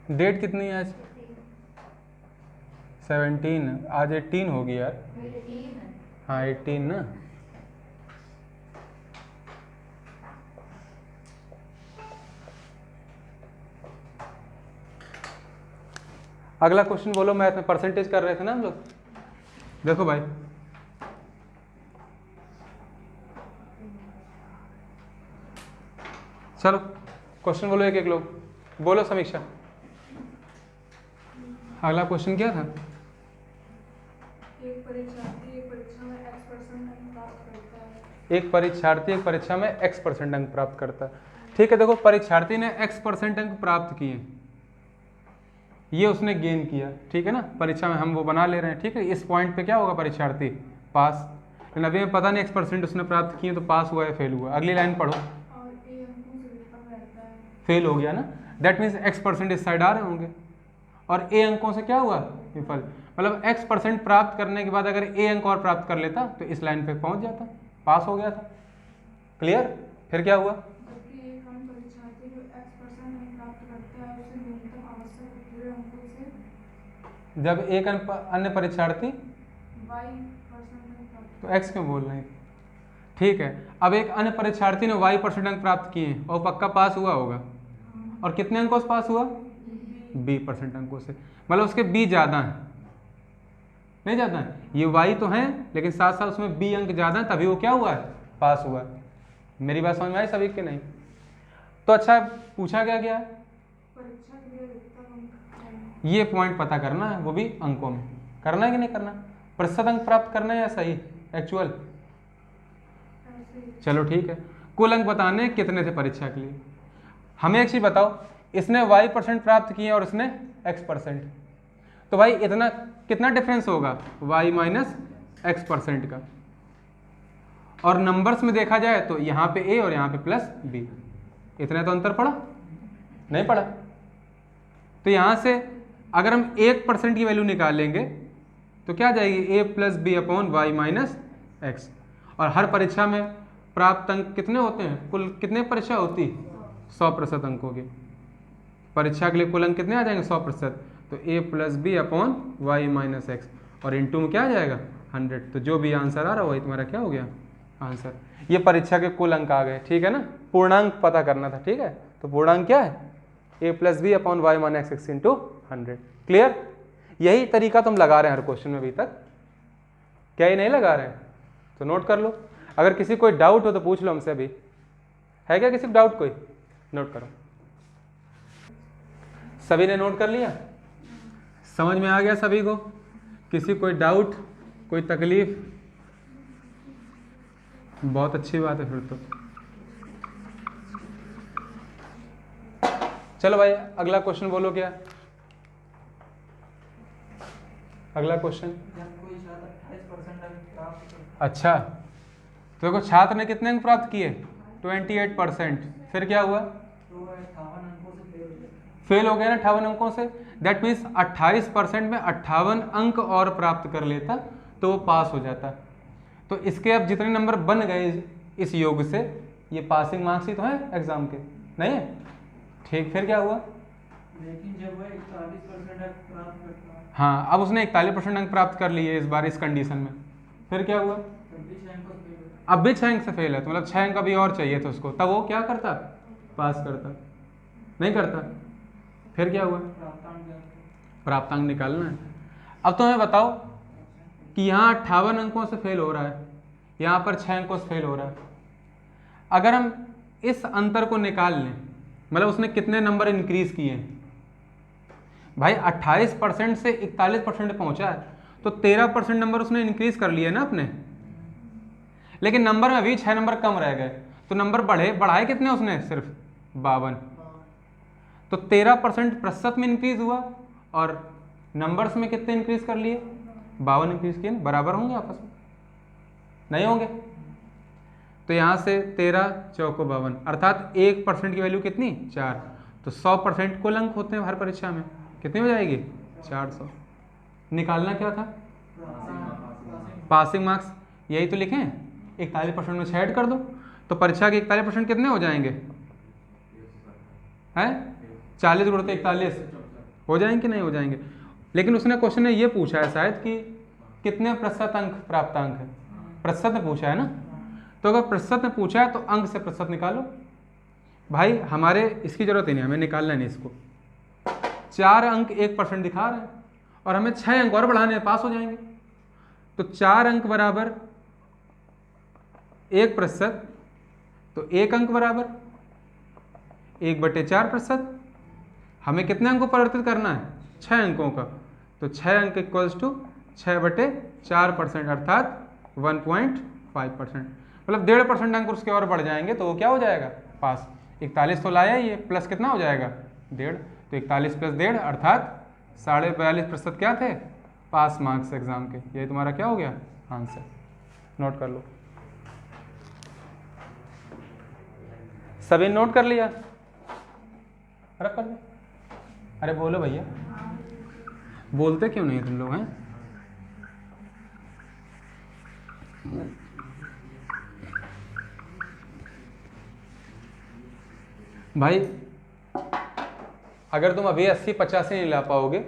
Date कितनी है आज? 17, आज 18 होगी यार। हाँ 18 ना। अगला क्वेश्चन बोलो, मैथ में परसेंटेज कर रहे थे ना हम लोग। देखो भाई, चलो क्वेश्चन बोलो, एक एक लोग बोलो। समीक्षा, अगला क्वेश्चन क्या था? एक परीक्षार्थी एक परीक्षा में x% अंक प्राप्त करता है। एक परीक्षार्थी एक परीक्षा में x% अंक प्राप्त करता है। ठीक है, देखो परीक्षार्थी ने x% अंक प्राप्त किए, ये उसने गेन किया, ठीक है ना। परीक्षा में हम वो बना ले रहे हैं, ठीक है। इस पॉइंट पे क्या होगा? परीक्षार्थी पास। लेकिन अभी में पता नहीं x% उसने प्राप्त किए तो पास हुआ या फेल हुआ। अगली लाइन पढ़ो। और a अंकों से विफल रहता है। फेल हो गया ना, दैट मीन्स x% इस साइड आ रहे होंगे और a अंकों से क्या हुआ? विफल। मतलब x% प्राप्त करने के बाद अगर a अंक और प्राप्त कर लेता तो इस लाइन पे पहुंच जाता, पास हो गया था। क्लियर? फिर क्या हुआ? जबकि एक अन्य परीक्षार्थी जो x% अंक प्राप्त करता है उसे न्यूनतम आवश्यक पूरे अंकों से जब एक अन्य परीक्षार्थी y% अंक प्राप्त तो x क्यों बोल रहे हैं? ठीक है, अब एक अन्य परीक्षार्थी ने y% अंक प्राप्त किए और पक्का पास हुआ होगा। और कितने अंकों से पास हुआ? b% अंकों से। मतलब उसके b ज़्यादा हैं, नहीं ज़्यादा है? ये y तो हैं लेकिन साथ साथ उसमें b अंक ज़्यादा हैं, तभी वो क्या हुआ है? पास हुआ। मेरी बात समझ में आई सभी के? नहीं तो अच्छा, पूछा क्या गया? परीक्षा के लिए अधिकतम अंक है। ये पॉइंट पता करना है, वो भी अंकों में। करना है कि नहीं करना? प्रतिशत अंक प्राप्त करना है या सही एक्चुअल? ऐसे चलो ठीक है, कुल अंक बताने कितने थे परीक्षा के लिए। हमें एक चीज बताओ, इसने y% प्राप्त किए और इसने x%, तो भाई इतना कितना डिफरेंस होगा? y माइनस x% का। और नंबर्स में देखा जाए तो यहाँ पे a और यहाँ पे प्लस b, इतना तो अंतर पड़ा? नहीं पड़ा। तो यहाँ से अगर हम 1% की वैल्यू निकालेंगे तो क्या आ जाएगी? a plus B upon Y minus X. और हर परीक्षा में प्राप्त अंक कितने होते हैं? कुल कितने परीक्षा होती? 100% अंकों की। परीक्षा के लिए कुल अंक कितने आ जाएंगे? 100%। तो a plus B upon Y minus X, और इनटू में क्या आ जाएगा? 100। तो जो भी आंसर आ रहा है वही तुम्हारा क्या हो गया? आंसर। ये परीक्षा के कुल अंक आ गए, ठीक है ना। पूर्णांक पता करना था, ठीक है। तो पूर्णांक क्या है? a plus B upon Y minus X into 100। Clear? यही तरीका तुम लगा रहे हैं हर क्वेश्चन में अभी तक, क्या ये नहीं लगा रहे हैं? तो नोट कर लो। अगर किसी कोई डाउट हो तो पूछ लो हमसे अभी। है क्या किसी को डाउट? कोई नोट करो। सभी ने नोट कर लिया? समझ में आ गया सभी को? किसी कोई डाउट, कोई तकलीफ? बहुत अच्छी बात है फिर तो। चलो भाई अगला क्वेश्चन बोलो। क्या अगला क्वेश्चन? अच्छा, तो देखो छात्र ने कितने अंक प्राप्त किए? 28%। फिर क्या हुआ? फेल हो गया ना 58 अंकों से। दैट मीन्स 28% में 58 अंक और प्राप्त कर लेता तो वो पास हो जाता। तो इसके अब जितने नंबर बन गए इस योग से, ये पासिंग मार्क्स ही तो है एग्जाम के, नहीं है? ठीक, फिर क्या हुआ? लेकिन जब वह 41% अंक प्राप्त करता है, हाँ, अब उसने 41% अंक प्राप्त कर लिए इस बार इस कंडीशन में। फिर क्या हुआ? अब भी 6 अंक से फेल है, तो मतलब 6 अंक अभी और चाहिए था उसको, तब वो क्या करता? पास करता। नहीं करता। फिर क्या हुआ? प्राप्तांक निकालना है। अब तुम्हें बताओ कि यहाँ 58 अंकों से फेल हो रहा है, यहाँ पर 6 अंकों से फेल हो रहा है। अगर हम इस अंतर को निकाल लें, मतलब उसने कितने नंबर इंक्रीज किए हैं भाई? 28% से 41% पहुंचा है, तो 13% नंबर उसने इंक्रीज कर लिए ना अपने। लेकिन नंबर में अभी 6 नंबर कम रह गए, तो नंबर बढ़ाए कितने उसने? सिर्फ 52। तो 13% प्रतिशत में इंक्रीज हुआ और नंबर्स में कितने इंक्रीज कर लिए? 52 इंक्रीज किए। बराबर होंगे आपस में? नहीं होंगे। तो यहाँ से 13 चौको 52, अर्थात 1% की वैल्यू कितनी? 4। तो 100% कुल अंक होते हैं हर परीक्षा में, कितनी हो जाएगी? 400। निकालना क्या था? Passing marks. यही तो लिखें, 41% में 6 ऐड कर दो, तो परीक्षा के 41% कितने हो जाएंगे? हैं? 40 गुणित 41, हो जाएंगे कि नहीं हो जाएंगे? लेकिन उसने क्वेश्चन में ये पूछा है शायद कि कितने प्रतिशत अंक प्राप्तांक है, प्रतिशत में पूछा है ना। तो अगर प्रतिशत में पूछा है तो अंक से प्रतिशत निकालो भाई। हमारे इसकी जरूरत ही नहीं, हमें निकालना नहीं इसको। 4 अंक 1% दिखा रहे हैं और हमें 6 अंक और बढ़ाने हैं, पास हो जाएंगे। तो 4 अंक बराबर 1%, तो 1 अंक बराबर 1/4%। हमें कितने अंकों को परिवर्तित करना है? 6 अंकों का। तो 6 अंक इक्वल्स टू 6/4%, अर्थात 1.5%। मतलब 1.5% अंक उसके और बढ़ जाएंगे तो वो क्या हो जाएगा? पास। 41 तो लाया ये, प्लस कितना हो जाएगा? 1.5। तो 41 + 1.5 अर्थात 42.5% क्या थे? पास मार्क्स एग्जाम के। ये तुम्हारा क्या हो गया? आंसर। नोट कर लो। सभी नोट कर लिया? रख कर लो। अरे बोलो भैया, बोलते क्यों नहीं तुम लोग हैं? भाई अगर तुम अभी 80-85 नहीं ला पाओगे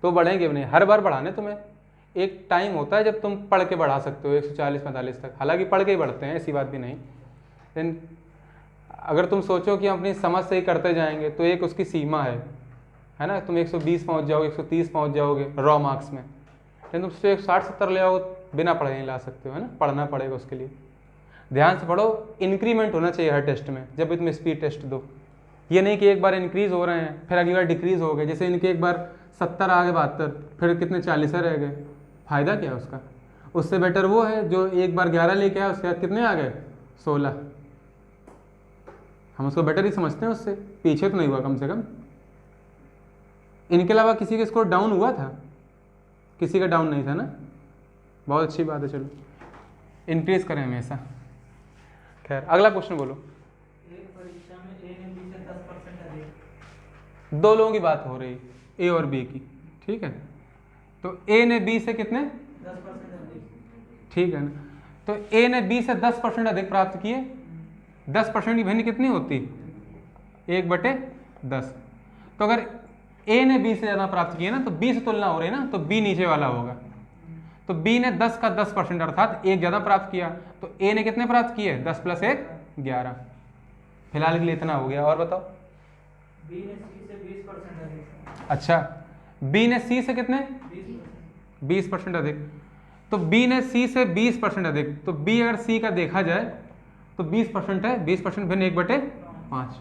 तो बढ़ेंगे भी नहीं। हर बार बढ़ाने तुम्हें एक टाइम होता है जब तुम पढ़ के बढ़ा सकते हो 140-45 तक। हालांकि पढ़ के ही बढ़ते हैं, ऐसी बात भी नहीं। लेकिन अगर तुम सोचो कि हम अपनी समझ से ही करते जाएंगे तो एक उसकी सीमा है ना। तुम 120 पहुंच जाओगे, 130 पहुंच जाओगे रॉ मार्क्स में, लेकिन तुम 160-70 ले आओ बिना पढ़े नहीं ला सकते हो, है ना। पढ़ना पड़ेगा उसके लिए। ध्यान से पढ़ो, इंक्रीमेंट होना चाहिए हर टेस्ट में। जब भी तुम स्पीड टेस्ट दो, ये नहीं कि एक बार इंक्रीज हो रहे हैं फिर अगली बार डिक्रीज हो गए। जैसे इनके एक बार 70 आ गए, 72, फिर कितने 40 रह गए, फायदा क्या है उसका? उससे बेटर वो है जो एक बार 11 लेके आया, उसके बाद कितने आ गए? 16। हम उसको बेटर ही समझते हैं, उससे पीछे तो नहीं हुआ कम से कम। इनके अलावा किसी का स्कोर डाउन हुआ था? किसी का डाउन नहीं था ना। बहुत अच्छी बात है। चलो इंक्रीज करें हमेशा। खैर अगला क्वेश्चन बोलो। एक परीक्षा में ए ने बी से 10% अधिक। दो लोगों की बात हो रही, ए और बी की, ठीक है। तो ए ने बी से कितने? 10% अधिक। ठीक है ना। तो ए ने बी से 10% अधिक प्राप्त किए। 10% की वैल्यू कितनी होती? 1/10। तो अगर ए ने बी से ज़्यादा प्राप्त किए ना, तो बी से तुलना हो रही है ना, तो बी नीचे वाला होगा। तो बी ने 10 का 10% अर्थात 1 ज़्यादा प्राप्त किया। तो ए ने कितने प्राप्त किए? 10 + 1 11। फिलहाल के लिए इतना हो गया। और बताओ। बी ने सी से 20% अधिक। अच्छा, बी ने सी से कितने? 20% अधिक। तो बी ने सी से 20% अधिक। तो बी अगर सी का देखा जाए तो 20% है। 20% भिन्न 1/5।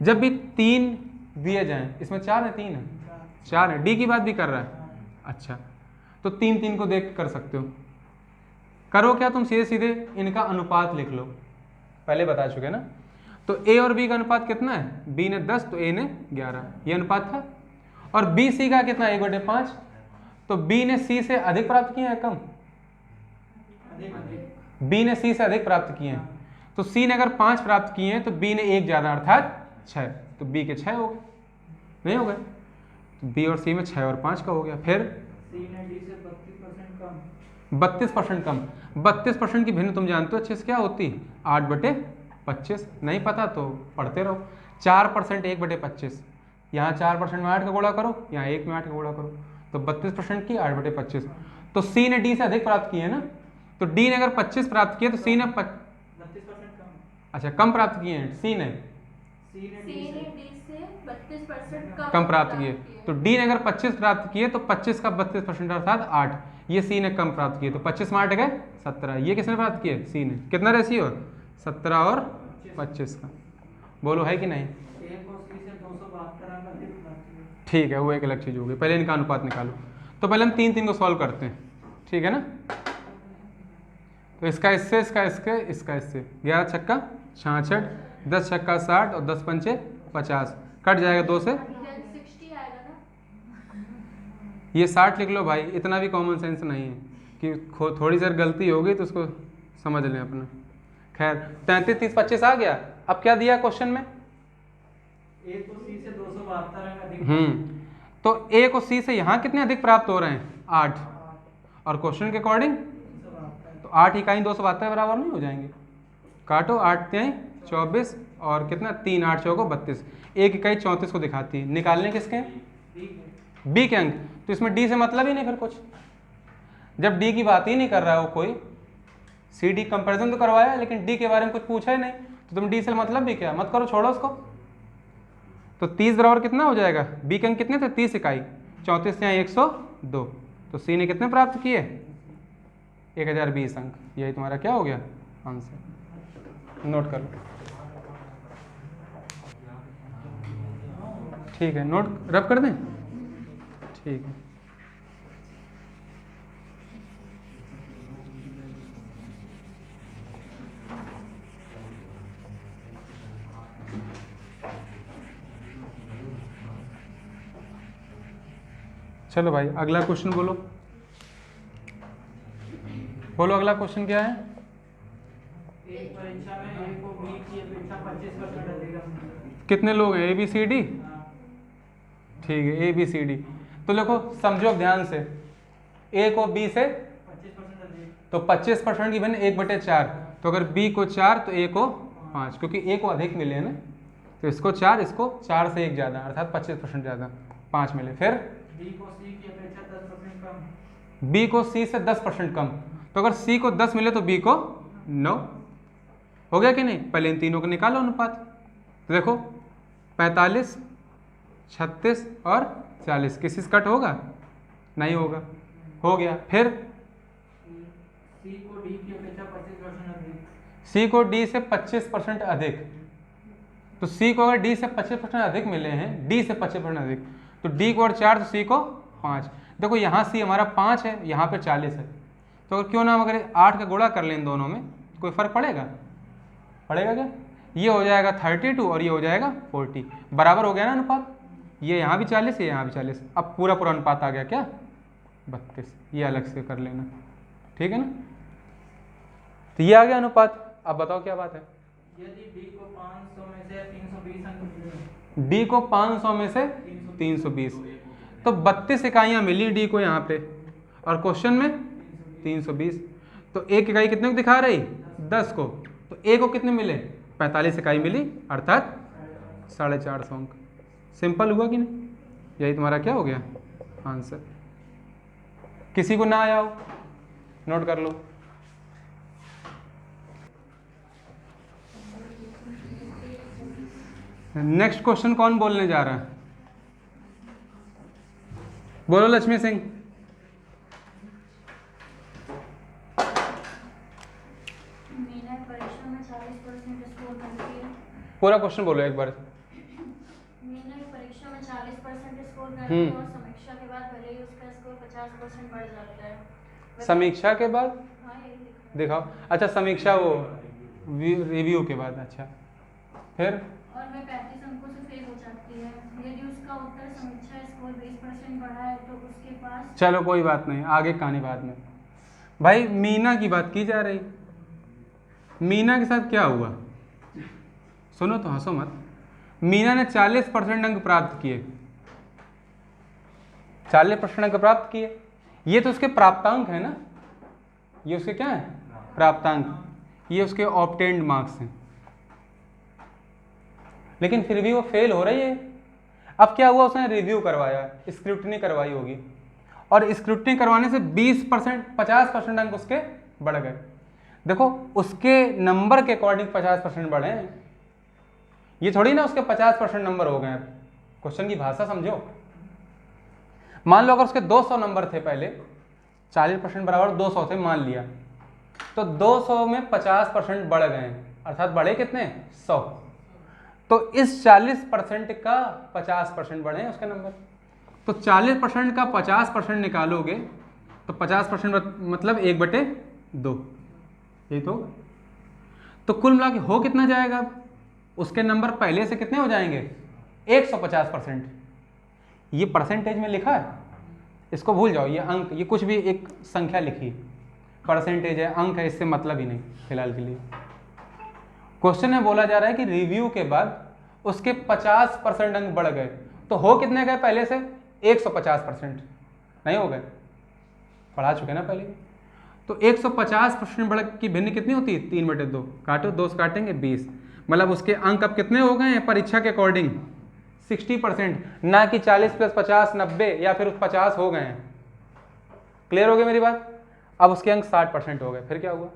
जब भी 3 दिए जाएं, इसमें 4 है 3 है 4 है। डी की बात भी कर रहा है। अच्छा, तो 3 को देख कर सकते हो। करो क्या तुम? सीधे सीधे इनका अनुपात लिख लो। पहले बता चुके ना। तो ए और बी का अनुपात कितना है? बी ने 10 तो ए ने 11, ये अनुपात था। और बी सी का कितना? 1/5। तो बी ने सी से अधिक प्राप्त किए हैं कम? बी ने सी से अधिक प्राप्त किए हैं। तो सी ने अगर 5 प्राप्त किए हैं तो बी ने 1 ज्यादा अर्थात 6। तो बी के 6 हो गए, नहीं हो गए? तो बी और सी में 6 और 5 का हो गया। फिर सी ने डी से 32% कम। 32% कम। 32% की भिन्न तुम जानते हो अच्छे से क्या होती? 8/25। नहीं पता तो पढ़ते रहो। 4% 1/25। यहाँ 4% में 8 का गुणा करो, यहाँ 1 में 8 का गुणा करो। तो 32% की 8/25। तो सी ने डी से अधिक प्राप्त किए ना। तो डी ने अगर 25 प्राप्त किए तो सी ने 32% कम। अच्छा कम प्राप्त किए हैं। सी ने सी ने डी से 32% कम प्राप्त किए। तो डी ने अगर 25 प्राप्त किए तो 25 का 32% अर्थात 8। ये सी ने कम प्राप्त किए। तो 25 में 8 गए 17। ये किसने प्राप्त किए? सी ने। कितना रेशियो? 17 और 25 का। बोलो है कि नहीं? ए को सी से 272 अंक अधिक प्राप्त किए। ठीक है, वो एक अलग चीज़ होगी। पहले इनका अनुपात निकालो। तो पहले हम 3 को सॉल्व करते हैं, ठीक है ना। तो इसका इससे, इसका इसके, इसका इससे। 11 छक्का 66, 10 छक्का 60 और 10 पंचे 50। कट जाएगा 2 से। 60 आएगा ना। ये 60 लिख लो भाई। इतना भी कॉमन सेंस नहीं है कि थोड़ी सी गलती होगी तो उसको समझ लें अपना। खैर 33, 30, 25 आ गया। अब क्या दिया क्वेश्चन में? ए को सी से 272 अंक अधिक। तो ए को सी से यहाँ कितने अधिक प्राप्त हो रहे हैं? 8। और क्वेश्चन के अकॉर्डिंग 272। तो 8 इकाई 272 बराबर नहीं हो जाएंगे? काटो, 8 3 24 और कितना 3 8 चौको 32, एक इकाई 34 को दिखाती है। निकालने किसके हैं? बी के अंक। तो इसमें डी से मतलब ही नहीं फिर कुछ, जब डी की बात ही नहीं कर रहा हो कोई, सी डी कंपेरिजन तो करवाया लेकिन डी के बारे में कुछ पूछा ही नहीं, तो तुम डी से मतलब भी क्या, मत करो, छोड़ो उसको। तो 30 बराबर कितना हो जाएगा? बी के अंक कितने थे? 30 इकाई, 34 से यहाँ 102, तो सी ने कितने प्राप्त किए? 1020 अंक। यही तुम्हारा क्या हो गया? आंसर। नोट कर लो, ठीक है, नोट रब कर दें, ठीक है। चलो भाई अगला क्वेश्चन बोलो, बोलो अगला क्वेश्चन क्या है? एक परीक्षा में ए को बी की अपेक्षा 25% अधिक है। कितने लोग हैं? ए बी सी डी, ठीक है, ए बी सी डी। तो देखो समझो ध्यान से, ए को बी से 25% अधिक, तो 25% की बने 1/4, तो अगर बी को 4 तो ए को 5, क्योंकि ए को अधिक मिले हैं ना, तो इसको 4, इसको 4 से 1 ज़्यादा, अर्थात 25% ज़्यादा, 5 मिले। फिर बी को सी की अपेक्षा 10% कम, बी को सी से 10% कम, तो अगर सी को 10 मिले तो बी को 9, हो गया कि नहीं? पहले इन तीनों को निकालो अनुपात, तो देखो 45, 36 और 40, किसी से कट होगा? नहीं होगा, हो गया। फिर सी को डी की अपेक्षा 25% अधिक, सी को डी से 25% अधिक, तो सी को अगर डी से 25% अधिक मिले हैं, डी से 25% अधिक, तो डी को और 4 तो सी को 5। देखो यहाँ सी हमारा 5 है, यहाँ पे 40 है, तो अगर क्यों ना हम अगर 8 का गुणा कर लें इन दोनों में, कोई फर्क पड़ेगा? पड़ेगा क्या? ये हो जाएगा 32 और ये हो जाएगा 40, बराबर हो गया ना अनुपात? ये यहाँ भी 40, ये यहाँ भी 40, अब पूरा पूरा अनुपात आ गया क्या? 32। ये अलग से कर लेना, ठीक है ना? तो ये आ गया अनुपात। अब बताओ क्या बात है? यदि डी को 500 में से 320 अंक मिले, डी को 500 में से 320, तो 32 इकाइयाँ मिली डी को यहाँ पे, और क्वेश्चन में 320, तो एक इकाई कितने को दिखा रही? 10 को, तो ए को कितने मिले? 45 इकाई मिली, अर्थात 450 अंक। सिंपल हुआ कि नहीं? यही तुम्हारा क्या हो गया? आंसर। किसी को ना आया हो नोट कर लो। नेक्स्ट क्वेश्चन कौन बोलने जा रहा है? बोलो लक्ष्मी सिंह। मीना परीक्षा में 40% स्कोर करती है। पूरा क्वेश्चन बोलो एक बार। मीना परीक्षा में 40% स्कोर करती है और समीक्षा के बाद भले ही उसका स्कोर 50% बढ़ जाता है। समीक्षा के बाद? हाँ, यही लिखा है। दिखाओ। अच्छा, समीक्षा वो रिव्यू के बाद। अच्छा, फिर और वह 35 अंकों से फेल हो जाती है। यदि उसका उत्तर समीक्षा स्कोर 20% बढ़ा है तो उसके पास। चलो कोई बात नहीं, आगे कहानी बाद में। भाई मीना की बात की जा रही, मीना के साथ क्या हुआ? सुनो तो, हंसो मत। मीना ने 40% अंक प्राप्त किए, 40% अंक प्राप्त किए, ये तो उसके प्राप्तांक है ना, ये उसके क्या है? प्राप्तांक, ये उसके ऑब्टेन्ड मार्क्स हैं, लेकिन फिर भी वो फेल हो रही है। अब क्या हुआ? उसने रिव्यू करवाया, स्क्रूटनी करवाई होगी, और स्क्रूटनी करवाने से 20% 50% अंक उसके बढ़ गए। देखो उसके नंबर के अकॉर्डिंग 50% बढ़े हैं, ये थोड़ी ना उसके 50% नंबर हो गए। क्वेश्चन की भाषा समझो। मान लो अगर उसके 200 नंबर थे पहले, 40% बराबर 200 थे मान लिया, तो 200 में 50% बढ़ गए, अर्थात बढ़े कितने? 100। तो इस 40% का 50% बढ़े उसके नंबर, तो 40% का 50% निकालोगे तो 50% मतलब 1/2, यही तो कुल मिला के हो कितना जाएगा? अब उसके नंबर पहले से कितने हो जाएंगे? 150%। ये परसेंटेज में लिखा है, इसको भूल जाओ, ये अंक, ये कुछ भी एक संख्या लिखी, परसेंटेज है, अंक है, इससे मतलब ही नहीं फिलहाल के लिए। क्वेश्चन में बोला जा रहा है कि रिव्यू के बाद उसके 50% अंक बढ़ गए, तो हो कितने गए पहले से? 150%। नहीं हो गए? पढ़ा चुके ना पहले। तो 150% बढ़ की भिन्न कितनी होती है? 3/2, काटो, 2 से काटेंगे 20, मतलब उसके अंक अब कितने हो गए हैं परीक्षा के अकॉर्डिंग 60%, ना कि 40 + 50 90 या फिर 50 हो गए हैं। क्लियर हो गई मेरी बात? अब उसके अंक 60% हो गए, फिर क्या हुआ?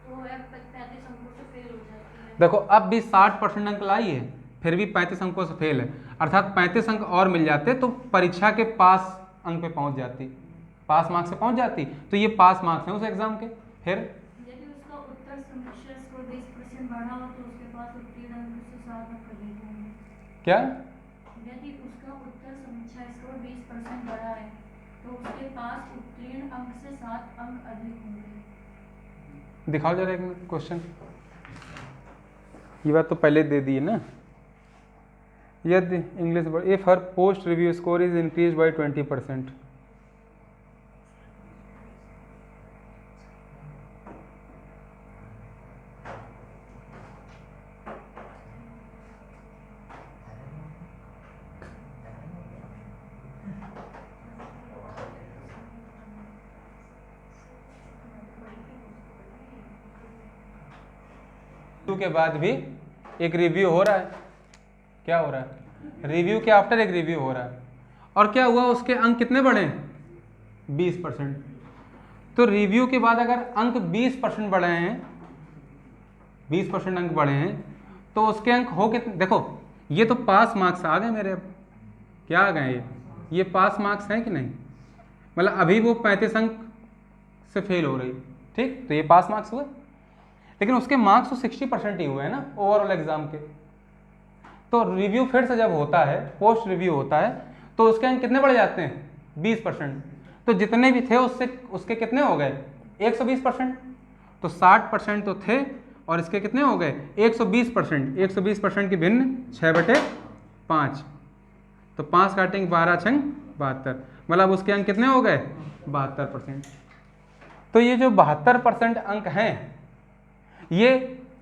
तो वो 35 अंकों से फेल हो जाती है। देखो अब भी 60% अंक लाई है, फिर भी 35 अंकों से फेल है, अर्थात 35 अंक और मिल जाते तो परीक्षा के पास अंक पे पहुंच जाती, पास मार्क्स से पहुंच जाती। तो ये पास मार्क्स हैं उस एग्जाम के। फिर यदि उसका उत्तर समीक्षा स्कोर 20% बढ़ा हो तो उसके पास उत्तीर्ण अंक से 7 अंक अधिक होंगे। क्या? यदि उसका उत्तर समीक्षा स्कोर 20% बढ़ा है तो उसके पास उत्तीर्ण अंक से 7 अंक अधिक होंगे। दिखाओ जरा एक मिनट क्वेश्चन। ये बात तो पहले दे दी है ना। यदि English if her post review score is increase by 20%, के बाद भी एक रिव्यू हो रहा है। क्या हो रहा है? रिव्यू के आफ्टर एक रिव्यू हो रहा है। और क्या हुआ? उसके अंक कितने बढ़े? 20%। तो रिव्यू के बाद अगर अंक 20% बढ़े हैं, 20% अंक बढ़े हैं, तो उसके अंक हो कितने? देखो ये तो पास मार्क्स आ गए मेरे। अब क्या आ गए? ये पास मार्क्स हैं कि नहीं? मतलब अभी वो 35 अंक से फेल हो रही, ठीक, तो ये पास मार्क्स हुए, लेकिन उसके मार्क्स तो 60% ही हुए हैं ना ओवरऑल एग्जाम के। तो रिव्यू फिर से जब होता है, पोस्ट रिव्यू होता है, तो उसके अंक कितने बढ़ जाते हैं? 20%। तो जितने भी थे उससे उसके कितने हो गए? 120%। तो 60% तो थे और इसके कितने हो गए? 120%। 120% की भिन्न 6/5, तो 5 काटेंगे 12 छंग 72, मतलब उसके अंक कितने हो गए? 72%। तो ये जो 72% अंक हैं ये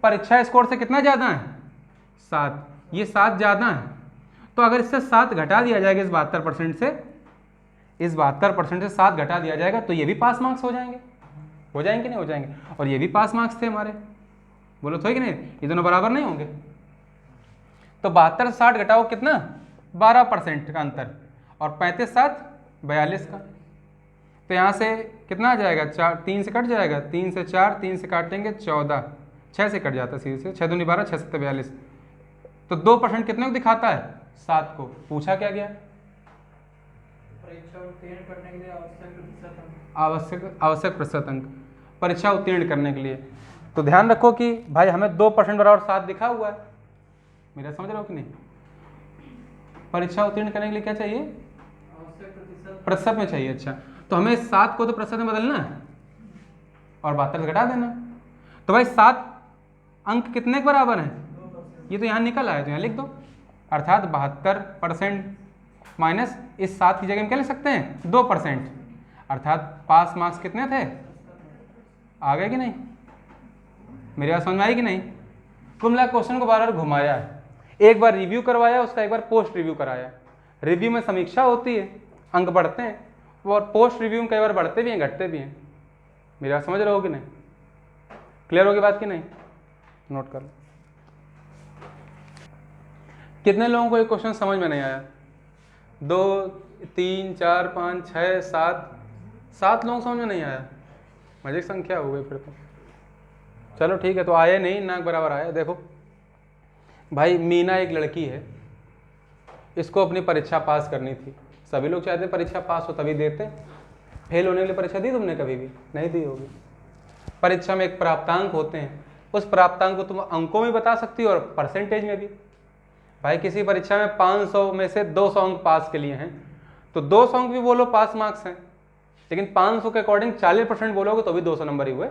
परीक्षा स्कोर से कितना ज़्यादा है? 7। ये 7 ज़्यादा है। तो अगर इससे 7 घटा दिया जाएगा, इस 72% से, इस 72% से 7 घटा दिया जाएगा तो ये भी पास मार्क्स हो जाएंगे। हो जाएंगे कि नहीं हो जाएंगे? और ये भी पास मार्क्स थे हमारे। बोलो तो है कि नहीं? ये दोनों बराबर नहीं होंगे? तो 72 से 60 घटाओ कितना? 12% का अंतर, और 35 7 42 का। तो यहाँ से कितना आ जाएगा? 4, 3 से कट जाएगा, 3 से 4, 3 से काटेंगे 14, 6 से कट जाता है सीधे से, 6 दूनी 12, 6 7 42। तो 2% कितने को दिखाता है? 7 को। पूछा क्या गया? परीक्षा उत्तीर्ण करने के लिए आवश्यक प्रतिशत अंक। आवश्यक प्रतिशत अंक परीक्षा उत्तीर्ण करने के लिए। तो ध्यान रखो कि भाई हमें 2% बराबर 7 दिखा हुआ है, मेरा समझ रहे हो कि नहीं? परीक्षा उत्तीर्ण करने के लिए क्या चाहिए? आवश्यक प्रतिशत में चाहिए। अच्छा, तो हमें 7 को तो प्रतिशत में बदलना है और 72 से घटा देना। तो भाई 7 अंक कितने के बराबर हैं? ये तो यहाँ निकल आया, तो यहाँ लिख दो, अर्थात 72% माइनस इस 7 की जगह में क्या लिख सकते हैं? 2%, अर्थात पास मार्क्स कितने थे? आ गए कि नहीं? मेरी बात समझ में आई कि नहीं? कुल मिला क्वेश्चन को बार बार घुमाया है, एक बार रिव्यू करवाया उसका, एक बार पोस्ट रिव्यू कराया। रिव्यू में समीक्षा होती है, अंक बढ़ते हैं, और पोस्ट रिव्यू में कई बार बढ़ते भी हैं घटते भी हैं। मेरी बात समझ रहे हो कि नहीं? क्लियर होगी बात कि नहीं? नोट कर लो। कितने लोगों को ये क्वेश्चन समझ में नहीं आया? 2 3 4 5 6 7 लोगों समझ में नहीं आया। मजे की संख्या हो गई फिर तो। चलो ठीक है, तो आए नहीं ना बराबर आया। देखो भाई मीना एक लड़की है, इसको अपनी परीक्षा पास करनी थी। सभी लोग चाहते परीक्षा पास हो तभी देते। फेल होने के लिए परीक्षा दी तुमने कभी भी? नहीं दी होगी। परीक्षा में एक प्राप्तांक होते हैं, उस प्राप्तांक को तुम अंकों में बता सकती हो और परसेंटेज में भी। भाई किसी परीक्षा में 500 में से 200 अंक पास के लिए हैं, तो 200 अंक भी बोलो पास मार्क्स हैं, लेकिन 500 के अकॉर्डिंग 40% बोलोगे तो भी 200 नंबर ही हुए।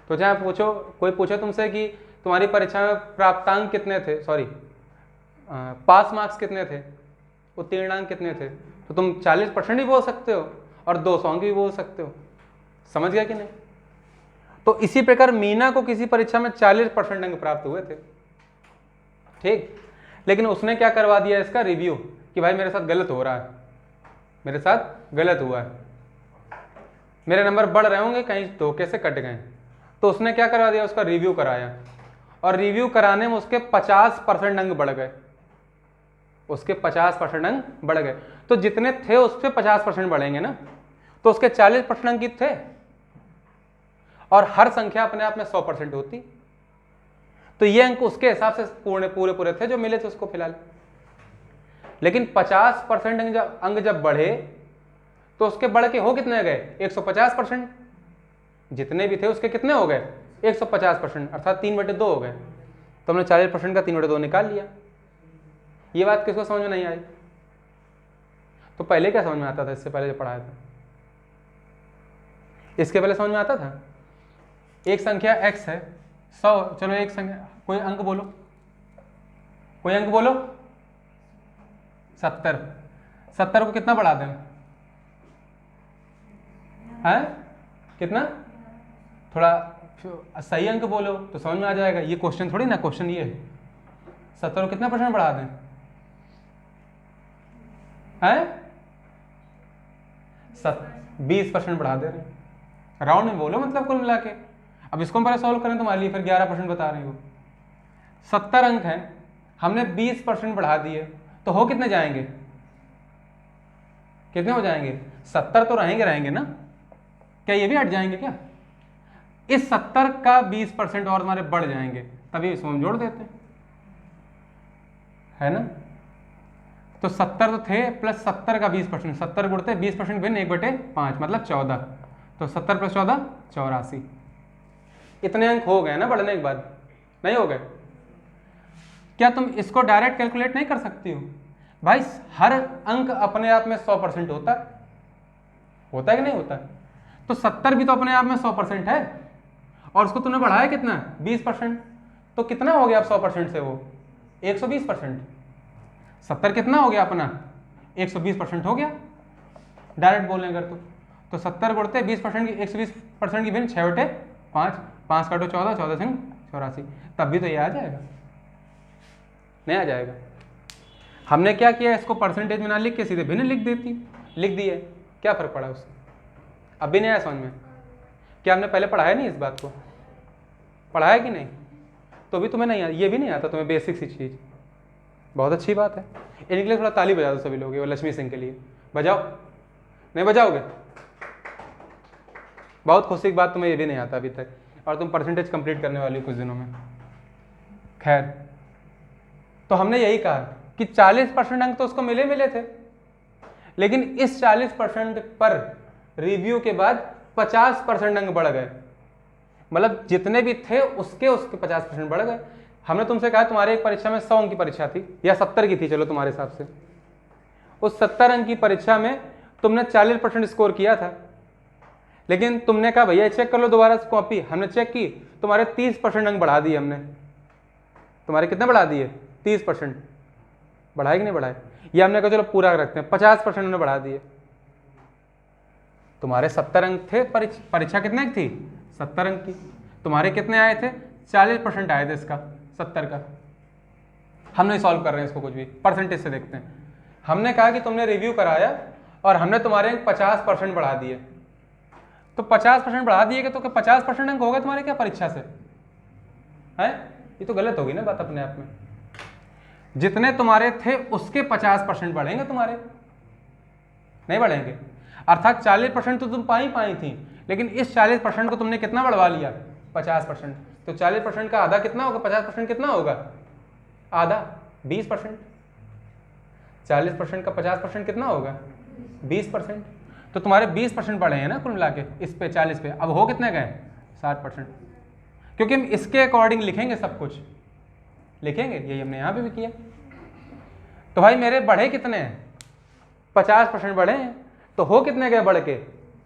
तो चाहे पूछो, कोई पूछे तुमसे कि तुम्हारी परीक्षा में प्राप्तांक कितने थे, सॉरी पास मार्क्स कितने थे, उत्तीर्णांक कितने थे, तो तुम 40% ही बोल सकते हो और 200 अंक भी बोल सकते हो। समझ गया कि नहीं? तो इसी प्रकार मीना को किसी परीक्षा में 40% अंक प्राप्त हुए थे, ठीक, लेकिन उसने क्या करवा दिया इसका रिव्यू कि भाई मेरे साथ गलत हो रहा है, मेरे साथ गलत हुआ है, मेरे नंबर बढ़ रहे होंगे, कहीं धोखे से कट गए। तो उसने क्या करवा दिया, उसका रिव्यू कराया, और रिव्यू कराने में उसके 50% अंक बढ़ गए, उसके 50% अंक बढ़ गए। तो जितने थे उस पर 50% बढ़ेंगे ना, तो उसके 40% अंक थे, और हर संख्या अपने आप में 100% होती, तो ये अंक उसके हिसाब से पूरे थे जो मिले थे उसको फिलहाल। लेकिन 50% अंक जब बढ़े तो उसके बढ़ के हो कितने गए, 150%। जितने भी थे उसके कितने हो गए, 150%, अर्थात 3/2 हो गए। तो हमने 40% का 3/2 निकाल लिया। ये बात किसको समझ में नहीं आई? तो पहले क्या समझ में आता था, इससे पहले जो पढ़ाया था? इसके पहले समझ में आता था एक संख्या x है 100, चलो एक संख्या, कोई अंक बोलो, कोई अंक बोलो। 70 को कितना बढ़ा दें? हैं कितना? थोड़ा सही अंक बोलो तो समझ में आ जाएगा। ये क्वेश्चन थोड़ी ना, क्वेश्चन ये है 70 को कितना % बढ़ा दें? हैं 20% बढ़ा दे रहे हैं, राउंड में बोलो, मतलब कुल मिला के। अब इसको हम पहले सॉल्व करें तुम्हारे लिए, फिर 11% बता रही हो। 70 अंक हैं, हमने 20% बढ़ा दिए, तो हो कितने जाएंगे, कितने हो जाएंगे? 70 तो रहेंगे ना, क्या ये भी हट जाएंगे क्या? इस 70 का 20% और हमारे बढ़ जाएंगे, तभी इसको हम जोड़ देते हैं, है ना। तो 70 तो थे प्लस 70 का 20%, 70 गुणते 20% भिन्न 1/5 मतलब 14, तो 70 + 14 84। इतने अंक हो गए ना बढ़ने के बाद, नहीं हो गए? क्या तुम इसको डायरेक्ट कैलकुलेट नहीं कर सकती हो? भाई हर अंक अपने आप में 100% होता है कि नहीं होता? तो 70 भी तो अपने आप में 100% है, और उसको तुमने बढ़ाया कितना, 20%, तो कितना हो गया अब 100% से वो 120%। 70 कितना हो गया अपना, 120% हो गया डायरेक्ट बोलने अगर तो 70 गुणते 20% की 120% की भिन्न 6/5, 5 काटो 14, 14 से 84, तब भी तो ये आ जाएगा, नहीं आ जाएगा? हमने क्या किया, इसको परसेंटेज में ना लिख के सीधे भिन्न लिख दिए, क्या फर्क पड़ा उससे? अब भी नहीं आया समझ में? क्या हमने पहले पढ़ाया नहीं, इस बात को पढ़ाया कि नहीं? तो भी तुम्हें नहीं, ये भी नहीं आता तुम्हें बेसिक सी चीज़। बहुत अच्छी बात है, इनके लिए थोड़ा ताली बजा दो सभी लोग, वो लक्ष्मी सिंह के लिए बजाओ, नहीं बजाओगे? बहुत खुशी की बात, तुम्हें ये भी नहीं आता अभी तक, और तुम परसेंटेज कंप्लीट करने वाली हो कुछ दिनों में। खैर, तो हमने यही कहा कि 40% अंक तो उसको मिले थे, लेकिन इस 40% पर रिव्यू के बाद 50% अंक बढ़ गए, मतलब जितने भी थे उसके 50% बढ़ गए। हमने तुमसे कहा तुम्हारे एक परीक्षा में 100 अंक की परीक्षा थी, या 70 की थी, चलो तुम्हारे हिसाब से, उस 70 अंक की परीक्षा में तुमने 40% स्कोर किया था, लेकिन तुमने कहा भैया चेक कर लो दोबारा से कॉपी। हमने चेक की, तुम्हारे 30% अंक बढ़ा दिए हमने। तुम्हारे कितने बढ़ा दिए? 30%। बढ़ाए कि नहीं बढ़ाए? ये हमने कहा चलो पूरा रखते हैं, 50% हमने बढ़ा दिए। तुम्हारे 70 अंक थे, परीक्षा कितने की थी? 70 अंक की। तुम्हारे कितने आए थे? 40% आए थे इसका, 70 का। हम नहीं सॉल्व कर रहे हैं इसको कुछ भी, परसेंटेज से देखते हैं। हमने कहा कि तुमने रिव्यू कराया और हमने तुम्हारे अंक 50% बढ़ा दिए, तो 50% बढ़ा दिए तो 50% अंक हो गए तुम्हारे क्या परीक्षा से? हैं? ये तो गलत होगी ना बात अपने आप में। जितने तुम्हारे थे उसके 50% बढ़ेंगे तुम्हारे, नहीं बढ़ेंगे? अर्थात 40% तो तुम पाई थी, लेकिन इस 40% को तुमने कितना बढ़वा लिया? 50%। तो 40% का आधा कितना होगा? 50% कितना होगा? आधा, 20%। 40% का 50% कितना होगा? 20%। तो तुम्हारे 20% बढ़े हैं ना कुल मिला के, इस पे 40 पे। अब हो कितने गए? 60%। क्योंकि हम इसके अकॉर्डिंग लिखेंगे, सब कुछ लिखेंगे, यही हमने यहाँ पे भी किया। तो भाई मेरे बढ़े कितने हैं? 50% बढ़े हैं, तो हो कितने गए बढ़ के?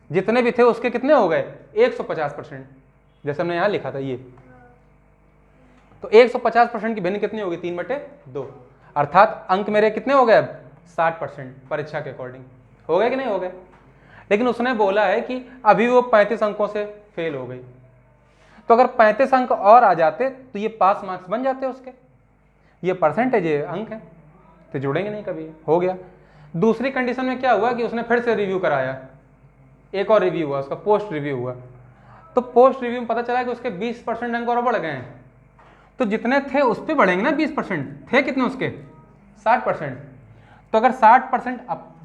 जितने भी थे उसके कितने हो गए? 150%, जैसे हमने यहाँ लिखा था ये। तो 150% की भिन्न कितनी होगी? 3/2। अर्थात अंक मेरे कितने हो गए अब? 60% परीक्षा के अकॉर्डिंग। हो गए कि नहीं हो गए? लेकिन उसने बोला है कि अभी वो 35 अंकों से फेल हो गई, तो अगर 35 अंक और आ जाते तो ये पास मार्क्स बन जाते उसके। ये परसेंटेज है, अंक है, तो जुड़ेंगे नहीं कभी। हो गया। दूसरी कंडीशन में क्या हुआ कि उसने फिर से रिव्यू कराया, एक और रिव्यू हुआ उसका, पोस्ट रिव्यू हुआ, तो पोस्ट रिव्यू में पता चला कि उसके 20% अंक और बढ़ गए हैं। तो जितने थे उस पर बढ़ेंगे ना 20%, थे कितने उसके 60%। तो अगर 60%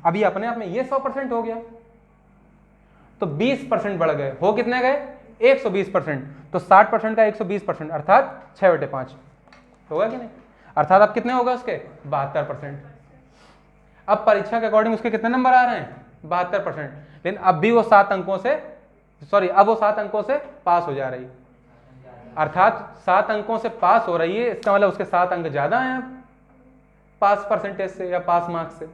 अभी अपने आप में ये 100% हो गया, तो 20% बढ़ गए, हो कितने गए 120%। तो 60% का 120% अर्थात 6/5 होगा कि नहीं, अर्थात अब कितने होगा उसके 72%। अब परीक्षा के अकॉर्डिंग उसके कितने नंबर आ रहे हैं 72%, लेकिन अब भी वो 7 अंकों से अब वो 7 अंकों से पास हो जा रही, अर्थात 7 अंकों से पास हो रही है, इसका मतलब उसके 7 अंक ज्यादा हैं पास परसेंटेज से या पास मार्क्स से।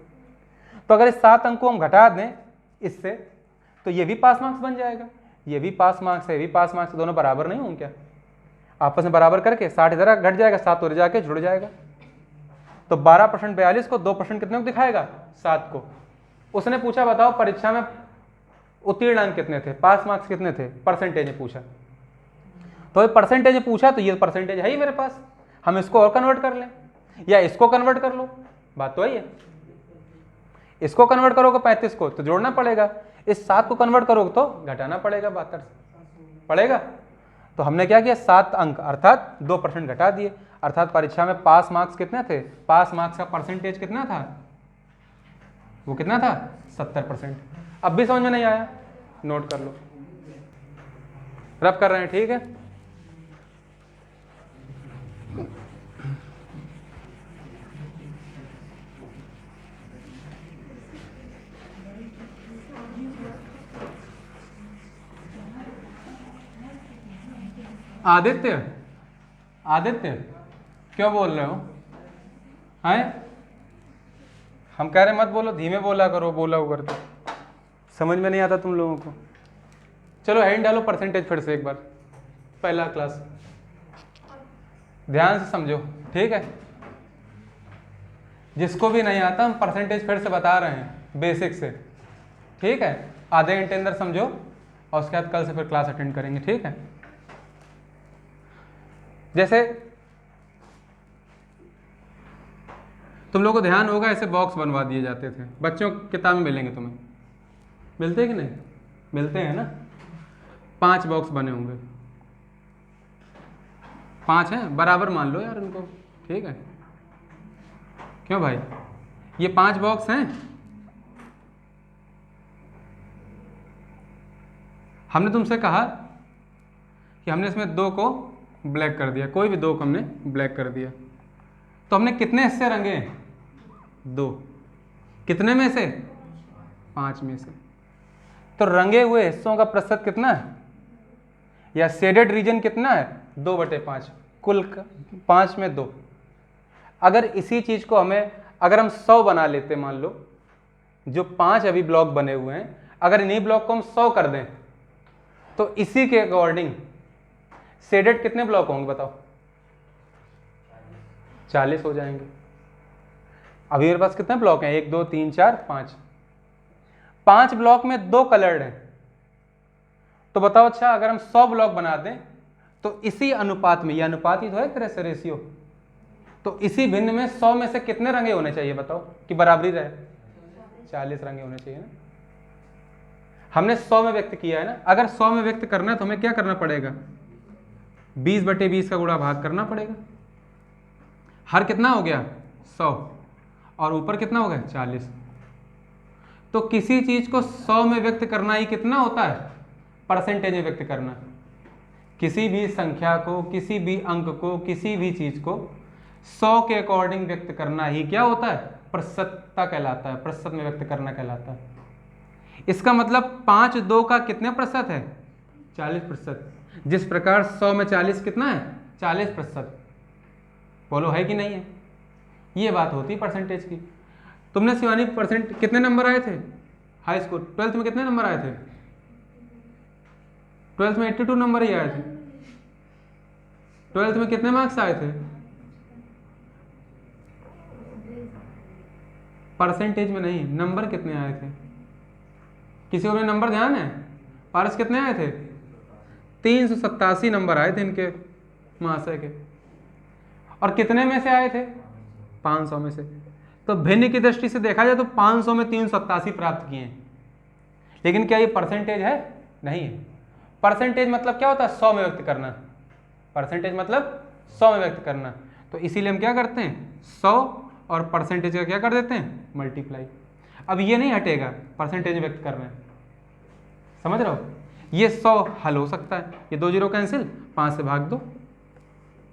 तो अगर इस 7 अंक को हम घटा दें इससे, तो ये भी पास मार्क्स बन जाएगा, ये भी पास मार्क्स है, ये भी पास मार्क्स, दोनों बराबर नहीं होंगे क्या, आपस में बराबर करके 60 इधर घट जाएगा, 7 उधर जाके जुड़ जाएगा। तो 12% 42 को, 2% कितने को दिखाएगा 7 को। उसने पूछा बताओ परीक्षा में उत्तीर्ण अंक कितने थे, पास मार्क्स कितने थे, परसेंटेज में पूछा। तो ये परसेंटेज में पूछा तो ये परसेंटेज है ही मेरे पास, हम इसको और कन्वर्ट कर लें या इसको कन्वर्ट कर लो, बात तो वही है। इसको कन्वर्ट करोगे 35 को तो जोड़ना पड़ेगा, इस 7 को कन्वर्ट करोगे तो घटाना पड़ेगा 72 पड़ेगा। तो हमने क्या किया 7 अंक अर्थात 2% घटा दिए, अर्थात परीक्षा में पास मार्क्स कितने थे, पास मार्क्स का परसेंटेज कितना था, वो कितना था 70%। अब भी समझ में नहीं आया, नोट कर लो, रब कर रहे हैं, ठीक है। आदित्य, आदित्य क्यों बोल रहे हो हैं, हम कह रहे मत बोलो, धीमे बोला करो, बोला हो करके समझ में नहीं आता तुम लोगों को। चलो हैंड डालो परसेंटेज फिर से एक बार, पहला क्लास ध्यान से समझो, ठीक है। जिसको भी नहीं आता हम परसेंटेज फिर से बता रहे हैं बेसिक से, ठीक है। आधे घंटे अंदर समझो और उसके बाद कल से फिर क्लास अटेंड करेंगे, ठीक है। जैसे तुम लोगों को ध्यान होगा ऐसे बॉक्स बनवा दिए जाते थे, बच्चों की किताब में मिलेंगे तुम्हें, मिलते हैं कि नहीं, मिलते हैं ना। 5 बॉक्स बने होंगे, 5 हैं, बराबर मान लो यार इनको, ठीक है। क्यों भाई, ये 5 बॉक्स हैं, हमने तुमसे कहा कि हमने इसमें 2 को ब्लैक कर दिया, कोई भी 2 को हमने ब्लैक कर दिया, तो हमने कितने हिस्से रंगे 2, कितने में से 5 में से। तो रंगे हुए हिस्सों का प्रतिशत कितना है या शेडेड रीजन कितना है 2/5, कुल 5 में 2। अगर इसी चीज को हमें, अगर हम 100 बना लेते, मान लो जो 5 अभी ब्लॉक बने हुए हैं, अगर इन्हीं ब्लॉक को हम 100 कर दें तो इसी के अकॉर्डिंग शेडेड कितने ब्लॉक होंगे बताओ, 40 हो जाएंगे। अभी मेरे पास कितने ब्लॉक हैं, 1 2 3 4 5, 5 ब्लॉक में 2 कलर्ड हैं। तो बताओ अच्छा अगर हम 100 ब्लॉक बना दें तो इसी अनुपात में, ये अनुपात ही तो है एक तरह से रेशियो, तो इसी भिन्न में 100 में से कितने रंगे होने चाहिए बताओ कि बराबरी रहे, 40 रंगे होने चाहिए ना। हमने 100 में व्यक्त किया है ना, अगर 100 में व्यक्त करना है तो हमें क्या करना पड़ेगा, 20/20 का गुणा भाग करना पड़ेगा। हर कितना हो गया 100 और ऊपर कितना हो गया 40। तो किसी चीज को 100 में व्यक्त करना ही कितना होता है, परसेंटेज में व्यक्त करना। किसी भी संख्या को, किसी भी अंक को, किसी भी चीज को 100 के अकॉर्डिंग व्यक्त करना ही क्या होता है, प्रतिशतता कहलाता है, प्रतिशत में व्यक्त करना कहलाता है। इसका मतलब 5 2 का कितने प्रतिशत है 40%। जिस प्रकार 100 में 40 कितना है 40%, बोलो है कि नहीं है। ये बात होती है परसेंटेज की। तुमने शिवानी परसेंट कितने नंबर आए थे हाई स्कूल, 12th में कितने नंबर आए थे, 12th में 82 नंबर ही आए थे। 12th में कितने मार्क्स आए थे, परसेंटेज में नहीं, नंबर कितने आए थे, किसी को भी नंबर ध्यान है, पारस कितने आए थे, 387 नंबर आए थे इनके महाशय के, और कितने में से आए थे 500 में से। तो भिन्न की दृष्टि से देखा जाए तो 500 में 387 प्राप्त किए हैं, लेकिन क्या ये परसेंटेज है, नहीं है। परसेंटेज मतलब क्या होता है, 100 में व्यक्त करना। परसेंटेज मतलब 100 में व्यक्त करना। तो इसीलिए हम क्या करते हैं, 100 और परसेंटेज का क्या कर देते हैं, मल्टीप्लाई। अब ये नहीं हटेगा, परसेंटेज में व्यक्त कर रहे हैं, समझ रहे हो। ये 100 हल हो सकता है, ये 2 जीरो कैंसिल, 5 से भाग दो,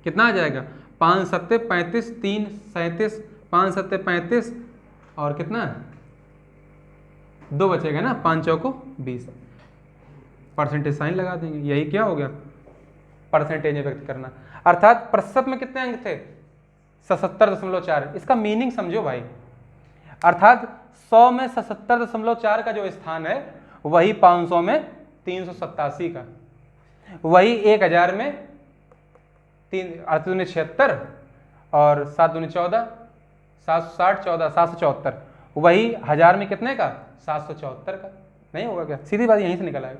कितना आ जाएगा, 5 सत्ते 35, 3 37, 5 सत्ते 35 और कितना 2 बचेगा ना, 5 चौको 20, परसेंटेज साइन लगा देंगे। यही क्या हो गया, परसेंटेज में व्यक्त करना। अर्थात प्रतिशत में कितने अंक थे, 77.4। इसका मीनिंग समझो भाई, अर्थात 100 में 77.4 का जो स्थान है वही 500 में 387 का, वही 1000 में 8 दूनी 76 और 7 दूनी 14, 760 14 774, वही 1000 में कितने का, 774 का। नहीं होगा क्या, सीधी बात यहीं से निकल आएगा,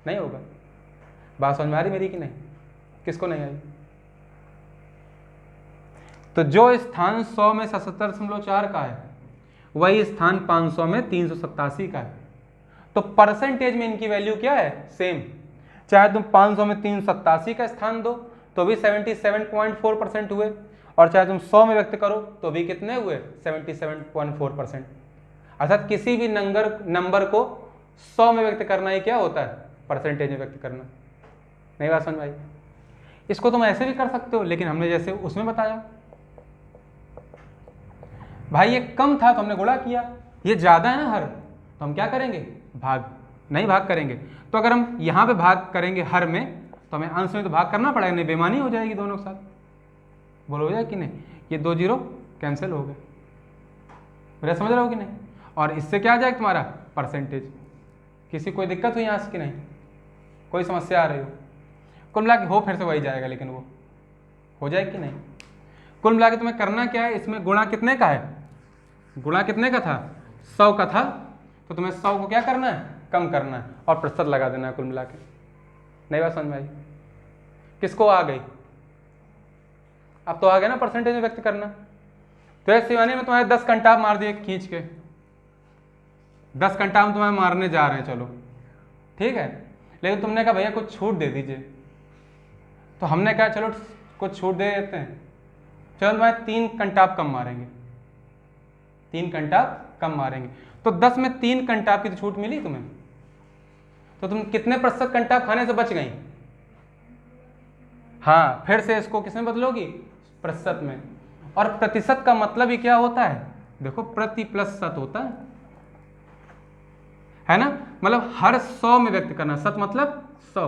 नहीं होगा। बात समझ में आ रही मेरी कि नहीं, किसको नहीं आई। तो जो स्थान 100 में 77.4 का है वही स्थान 500 में 387 का है। तो परसेंटेज में इनकी वैल्यू क्या है, सेम। चाहे तुम 500 में 387 का स्थान दो तो भी 77.4% हुए, और चाहे तुम 100 में व्यक्त करो तो भी कितने हुए, 77.4%। अर्थात किसी भी नंबर को 100 में व्यक्त करना ही क्या होता है, परसेंटेज में व्यक्त करना। नहीं बात समझ आई। इसको तुम ऐसे भी कर सकते हो, लेकिन हमने जैसे उसमें बताया भाई, ये कम था तो हमने गुणा किया, ये ज्यादा है ना हर, तो हम क्या करेंगे, भाग। नहीं भाग करेंगे तो अगर हम यहाँ पे भाग करेंगे हर में तो हमें अंश में तो भाग करना पड़ेगा, नहीं बेईमानी हो जाएगी दोनों के साथ। बोलो हो जाए कि नहीं, ये 2 जीरो कैंसिल हो गए, मेरा समझ रहे हो कि नहीं। और इससे क्या आ जाएगा तुम्हारा परसेंटेज। किसी कोई दिक्कत हुई यहाँ से कि नहीं, कोई समस्या आ रही हो, कुल मिला के हो फिर से वही जाएगा, लेकिन वो हो जाएगा कि नहीं। कुल मिला के तुम्हें करना क्या है, इसमें गुणा कितने का है, गुणा कितने का था, 100 का था, तो तुम्हें 100 को क्या करना है, कम करना है और प्रतिशत लगा देना है कुल मिला के। नहीं बात समझ में आई, किसको आ गई, अब तो आ गया ना परसेंटेज में व्यक्त करना। तो इस शिवानी में तुम्हारे 10 कंटाप मार दिए खींच के, 10 कंटाप हम तुम्हें मारने जा रहे हैं, चलो ठीक है। लेकिन तुमने कहा भैया कुछ छूट दे दीजिए, तो हमने कहा चलो कुछ छूट दे देते हैं, चलो तुम्हारे 3 कंटाप कम मारेंगे, 3 कंटाप कम मारेंगे। तो 10 में 3 कंटाप की तो छूट मिली तुम्हें, तो तुम कितने प्रतिशत कंटाप खाने से बच गई। हाँ, फिर से इसको किसमें बदलोगी, प्रतिशत में। और प्रतिशत का मतलब ही क्या होता है, देखो प्रति प्लस शत होता है ना, मतलब हर 100 में व्यक्त करना, शत मतलब 100,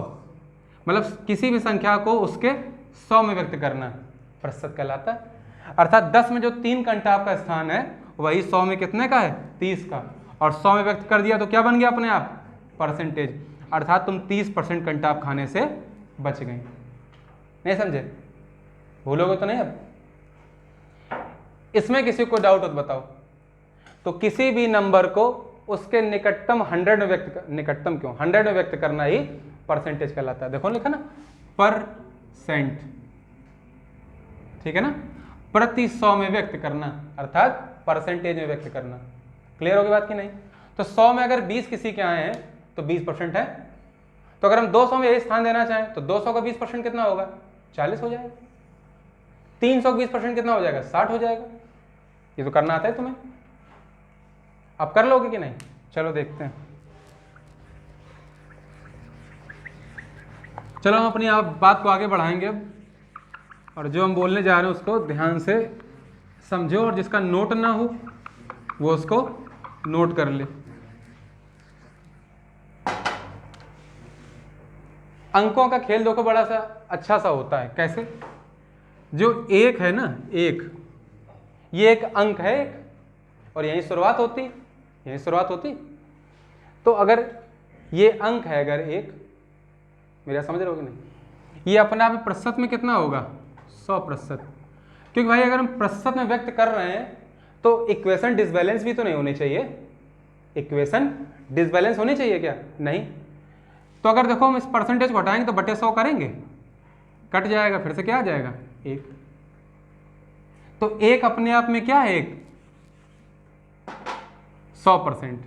मतलब किसी भी संख्या को उसके 100 में व्यक्त करना प्रतिशत कहलाता है। अर्थात 10 में जो 3 कंटाप का स्थान है वही 100 में कितने का है, 30 का, और 100 में व्यक्त कर दिया तो क्या बन गया अपने आप, परसेंटेज। अर्थात तुम 30% कंटाप खाने से बच गई। नहीं समझे, भूलोगे तो नहीं। अब इसमें किसी को डाउट हो तो बताओ। तो किसी भी नंबर को उसके निकटतम 100 में व्यक्त, निकटतम क्यों, 100 में व्यक्त करना ही परसेंटेज कहलाता है। देखो लिखा ना, परसेंट, ठीक है ना, प्रति 100 में व्यक्त करना, अर्थात परसेंटेज में व्यक्त करना। क्लियर होगी बात की नहीं। तो 100 में अगर 20 किसी के आए हैं तो 20% है, तो अगर हम 200 में यही स्थान देना चाहें तो 200 का 20% कितना होगा, 40 हो जाएगा। 300 का 20% कितना हो जाएगा, 60 हो जाएगा। ये तो करना आता है तुम्हें, अब कर लोगे कि नहीं, चलो देखते हैं। चलो हम अपनी आप बात को आगे बढ़ाएंगे अब, और जो हम बोलने जा रहे हैं उसको ध्यान से समझो, और जिसका नोट ना हो वो उसको नोट कर ले। अंकों का खेल देखो बड़ा सा अच्छा सा होता है। कैसे, जो एक है ना, एक, ये एक अंक है एक, और यहीं शुरुआत होती, यहीं शुरुआत होती। तो अगर ये अंक है, अगर एक, मेरा समझ रहे हो कि नहीं, ये अपने आप में प्रतिशत में कितना होगा, 100%। क्योंकि भाई अगर हम प्रतिशत में व्यक्त कर रहे हैं तो इक्वेशन डिसबैलेंस भी तो नहीं होनी चाहिए। इक्वेशन डिसबैलेंस होनी चाहिए क्या, नहीं। तो अगर देखो हम इस परसेंटेज को हटाएंगे तो बटे 100 करेंगे, कट जाएगा, फिर से क्या आ जाएगा, एक। तो एक अपने आप में क्या है, एक 100%।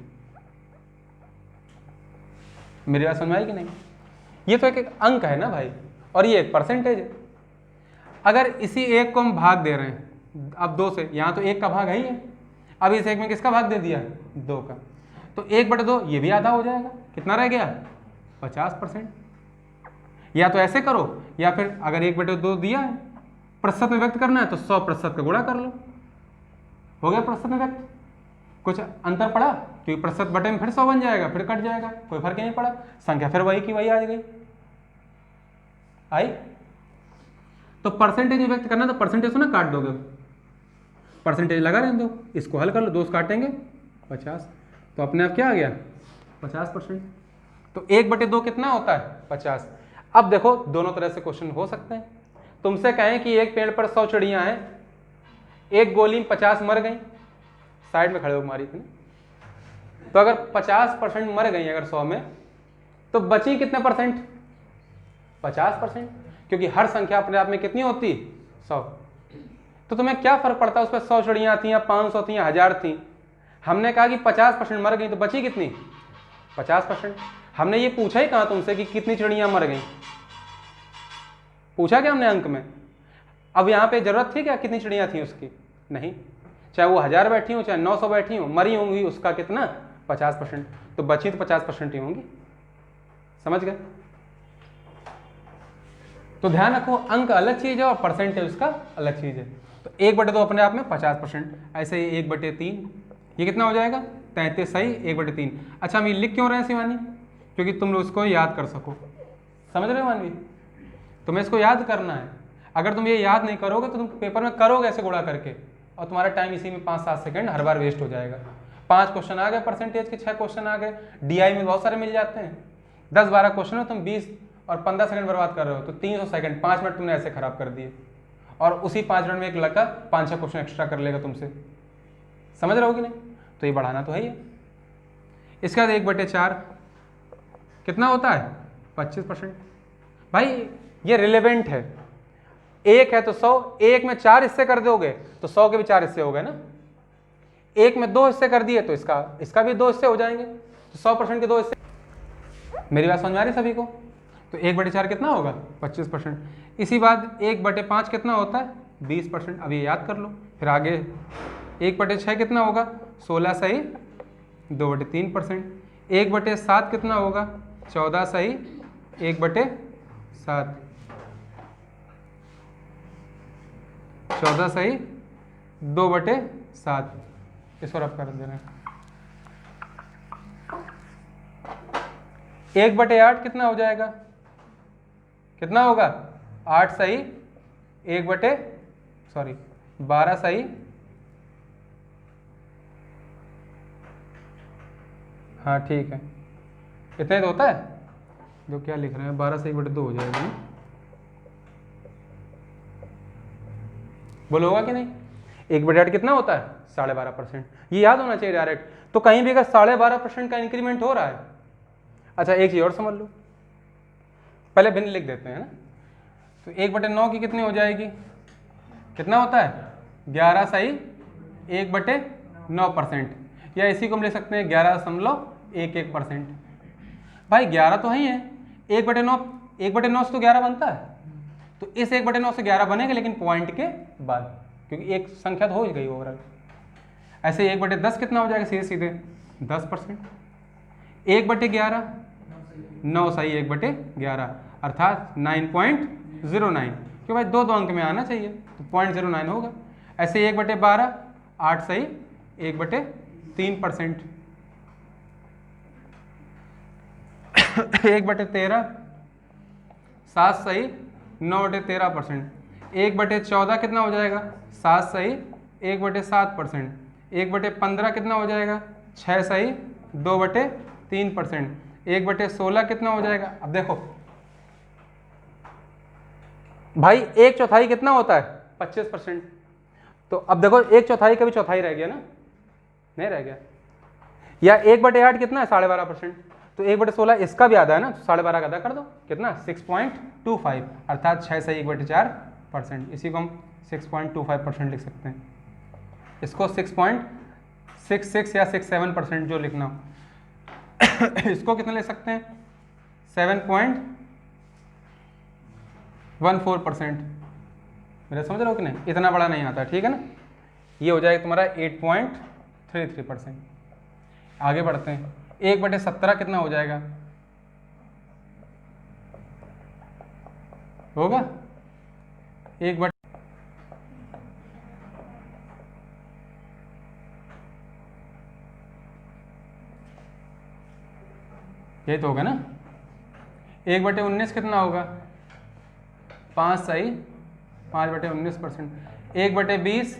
मेरी बात समझ में आई कि नहीं? ये तो एक अंक है ना भाई, और ये एक परसेंटेज है। अगर इसी एक को हम भाग दे रहे हैं अब 2 से, यहाँ तो 1 का भाग है ही है, अब इस 1 में किसका भाग दे दिया? 2 का, तो 1/2 ये भी आधा हो जाएगा। कितना रह गया? 50%। या तो ऐसे करो, या फिर अगर 1/2 दिया है, प्रतिशत में व्यक्त करना है तो 100% का गुणा कर लो, हो गया प्रतिशत में व्यक्त। कुछ अंतर पड़ा? क्योंकि प्रतिशत बटे में फिर 100 बन जाएगा, फिर कट जाएगा, कोई फर्क ही नहीं पड़ा, संख्या फिर वही की वही आ गई। आई? तो परसेंटेज में व्यक्त करना, तो परसेंटेज को ना काट दोगे, परसेंटेज लगा रहने दो, इसको हल कर लो, 2 से काटेंगे 50, तो अपने आप क्या आ गया? 50%। तो 1/2 कितना होता है? 50। अब देखो दोनों तरह से क्वेश्चन हो सकते हैं। तुमसे कहें कि एक पेड़ पर 100 चिड़ियां हैं, एक गोली में 50 मर गई, साइड में खड़े हो मारी थी, तो अगर 50% मर गई अगर 100 में, तो बची कितने परसेंट? 50%, क्योंकि हर संख्या अपने आप में कितनी होती? 100। तो तुम्हें क्या फर्क पड़ता है उस पर 100 चिड़ियां थी या 500 थी या 1000 थी? हमने कहा कि 50% मर गई, तो बची कितनी? 50%। हमने ये पूछा ही कहाँ तुमसे कि कितनी चिड़ियां मर गई? पूछा क्या हमने अंक में? अब यहाँ पे जरूरत थी क्या कितनी चिड़ियां थी उसकी? नहीं, चाहे वो 1000 बैठी हो चाहे 900 बैठी हो, मरी होंगी उसका कितना? 50%। तो बची तो 50% ही होंगी। समझ गए? तो ध्यान रखो, अंक अलग चीज है और परसेंटेज उसका अलग चीज है। तो 1/2 अपने आप में 50%, ऐसे ही 1/3 ये कितना हो जाएगा? 33 सही 1/3। अच्छा हम ये लिख क्यों रहे हैं शिवानी? क्योंकि तुम लोग इसको याद कर सको। समझ रहे हो मानवी? तुम्हें इसको याद करना है। अगर तुम ये याद नहीं करोगे तो तुम पेपर में करोगे ऐसे गुणा करके, और तुम्हारा टाइम इसी में 5-7 सेकंड हर बार वेस्ट हो जाएगा। 5 क्वेश्चन आ गए परसेंटेज के, 6 क्वेश्चन आ गए, डीआई में बहुत सारे मिल जाते हैं। 10-12 क्वेश्चन हो, तुम 20 और 15 सेकंड बर्बाद कर रहे हो, तो 300 सेकंड 5 मिनट तुमने ऐसे खराब कर दिए, और उसी 5 मिनट में एक लड़का 5-6 क्वेश्चन एक्स्ट्रा कर लेगा तुमसे। समझ रहे हो कि नहीं? तो ये बढ़ाना तो है ही है। इसके बाद 1/4 कितना होता है? 25%। भाई ये रिलेवेंट है, 1 है तो 100, 1 में 4 हिस्से कर दोगे तो 100 के भी 4 हिस्से हो गए ना। 1 में 2 हिस्से कर दिए तो इसका भी 2 हिस्से हो जाएंगे, तो 100% के 2 हिस्से। मेरी बात समझ में आ रही सभी को? तो 1/4 कितना होगा? 25%। इसी बात 1/5 कितना होता है? 20%। अब ये याद कर लो, फिर आगे 1/6 कितना होगा? 16 सही 2/3%। 1/7 कितना होगा? 14 सही 1/7। 14 सही 2/7। इसको रब कर देना। 1/8 कितना हो जाएगा? कितना होगा? 8 सही 12 सही, हाँ ठीक है, इतना ही तो होता है। जो क्या लिख रहे हैं, 12 से 1/2 हो जाएगा। बोलो होगा कि नहीं? 1/8 कितना होता है? 12.5%। ये याद होना चाहिए डायरेक्ट। तो कहीं भी अगर 12.5% का इंक्रीमेंट हो रहा है, अच्छा एक चीज और समझ लो, पहले भिन्न लिख देते हैं ना। तो 1/9 की कितनी हो जाएगी? कितना होता है? 11 सही 1/9%, या इसी को हम लिख सकते हैं 11.11%। भाई 11 तो ही है, 1/9 से तो 11 बनता है, तो इस 1/9 से 11 बनेगा, लेकिन पॉइंट के बाद, क्योंकि एक संख्या तो हो गई ओवरऑल। ऐसे 1/10 कितना हो जाएगा? सीधे सीधे 10%। 1/11 9 सही 1/11, अर्थात 9.09, क्योंकि भाई 2 अंक में आना चाहिए, तो 0.09 होगा। ऐसे 1/12 8 सही 1/3%। 1/13 7 सही 9/13%। 1/14 कितना हो जाएगा? 7 सही 1/7%। 1/15 कितना हो जाएगा? 6 सही 2/3%। 1/16 कितना हो जाएगा? अब देखो भाई 1/4 कितना होता है? 25%। तो अब देखो 1/4 का भी चौथाई रह गया ना, नहीं रह गया। या 1/8 कितना है? 12.5%। तो 1/16 इसका भी आधा है ना, तो 12.5 का आधा कर दो, कितना? 6.25, अर्थात 6 से 1/4%। इसी को हम 6.25% लिख सकते हैं। इसको 6.66 या 67% जो लिखना हो इसको कितना ले सकते हैं? 7.14%। मेरा समझ रहे हो कि नहीं, इतना बड़ा नहीं आता, ठीक है ना। ये हो जाएगा तुम्हारा 8.33%। आगे बढ़ते हैं, 1/17 कितना हो जाएगा, होगा 1/, ये तो होगा ना। 1/19 कितना होगा, 5 सही 5/19%। 1/20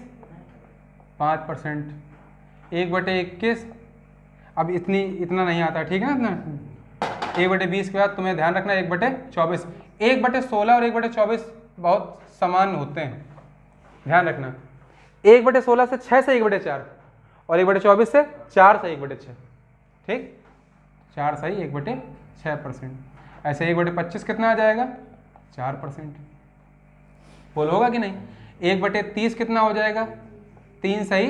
5%। 1/21 अब इतना नहीं आता, ठीक है ना। 1/20 के बाद तुम्हें ध्यान रखना 1/24। 1/16 और 1/24 बहुत समान होते हैं, ध्यान रखना। 1/16 से 6 से 1/4 और 1/24 से 4 से 1/6, ठीक, 4 सही 1/6%। ऐसे 1/25 कितना आ जाएगा, 4%। बोल होगा कि नहीं। 1/30 कितना हो जाएगा, 3 सही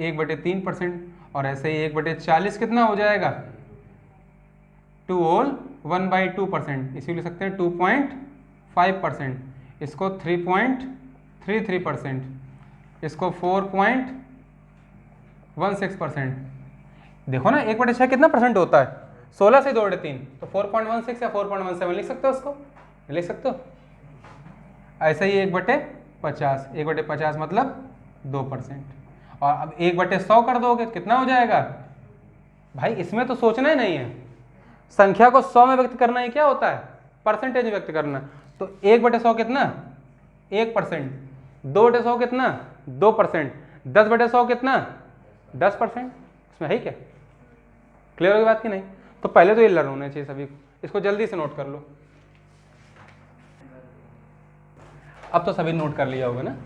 1/3%। और ऐसे ही 1/40 कितना हो जाएगा, 2 होल 1/2%। इसी लिख सकते हैं 2.5%। इसको 3.33%। इसको 4.16%। देखो ना 1/6 कितना परसेंट होता है, 16 से 2/3 तो 4.16 या 4.17 लिख सकते हो, उसको लिख सकते हो। ऐसे ही 1/50, 1/50 मतलब 2%। और अब 1/100 कर दोगे कितना हो जाएगा भाई, इसमें तो सोचना ही नहीं है, संख्या को 100 में व्यक्त करना ही क्या होता है, परसेंटेज में व्यक्त करना। तो 1/100 कितना, 1%। 2/100 कितना, 2%। 10/100 कितना, 10%। इसमें है क्या, क्लियर होगी बात की नहीं। तो पहले तो ये लर्न होना चाहिए सभी को, इसको जल्दी से नोट कर लो। अब तो सभी नोट कर लिया होगा ना।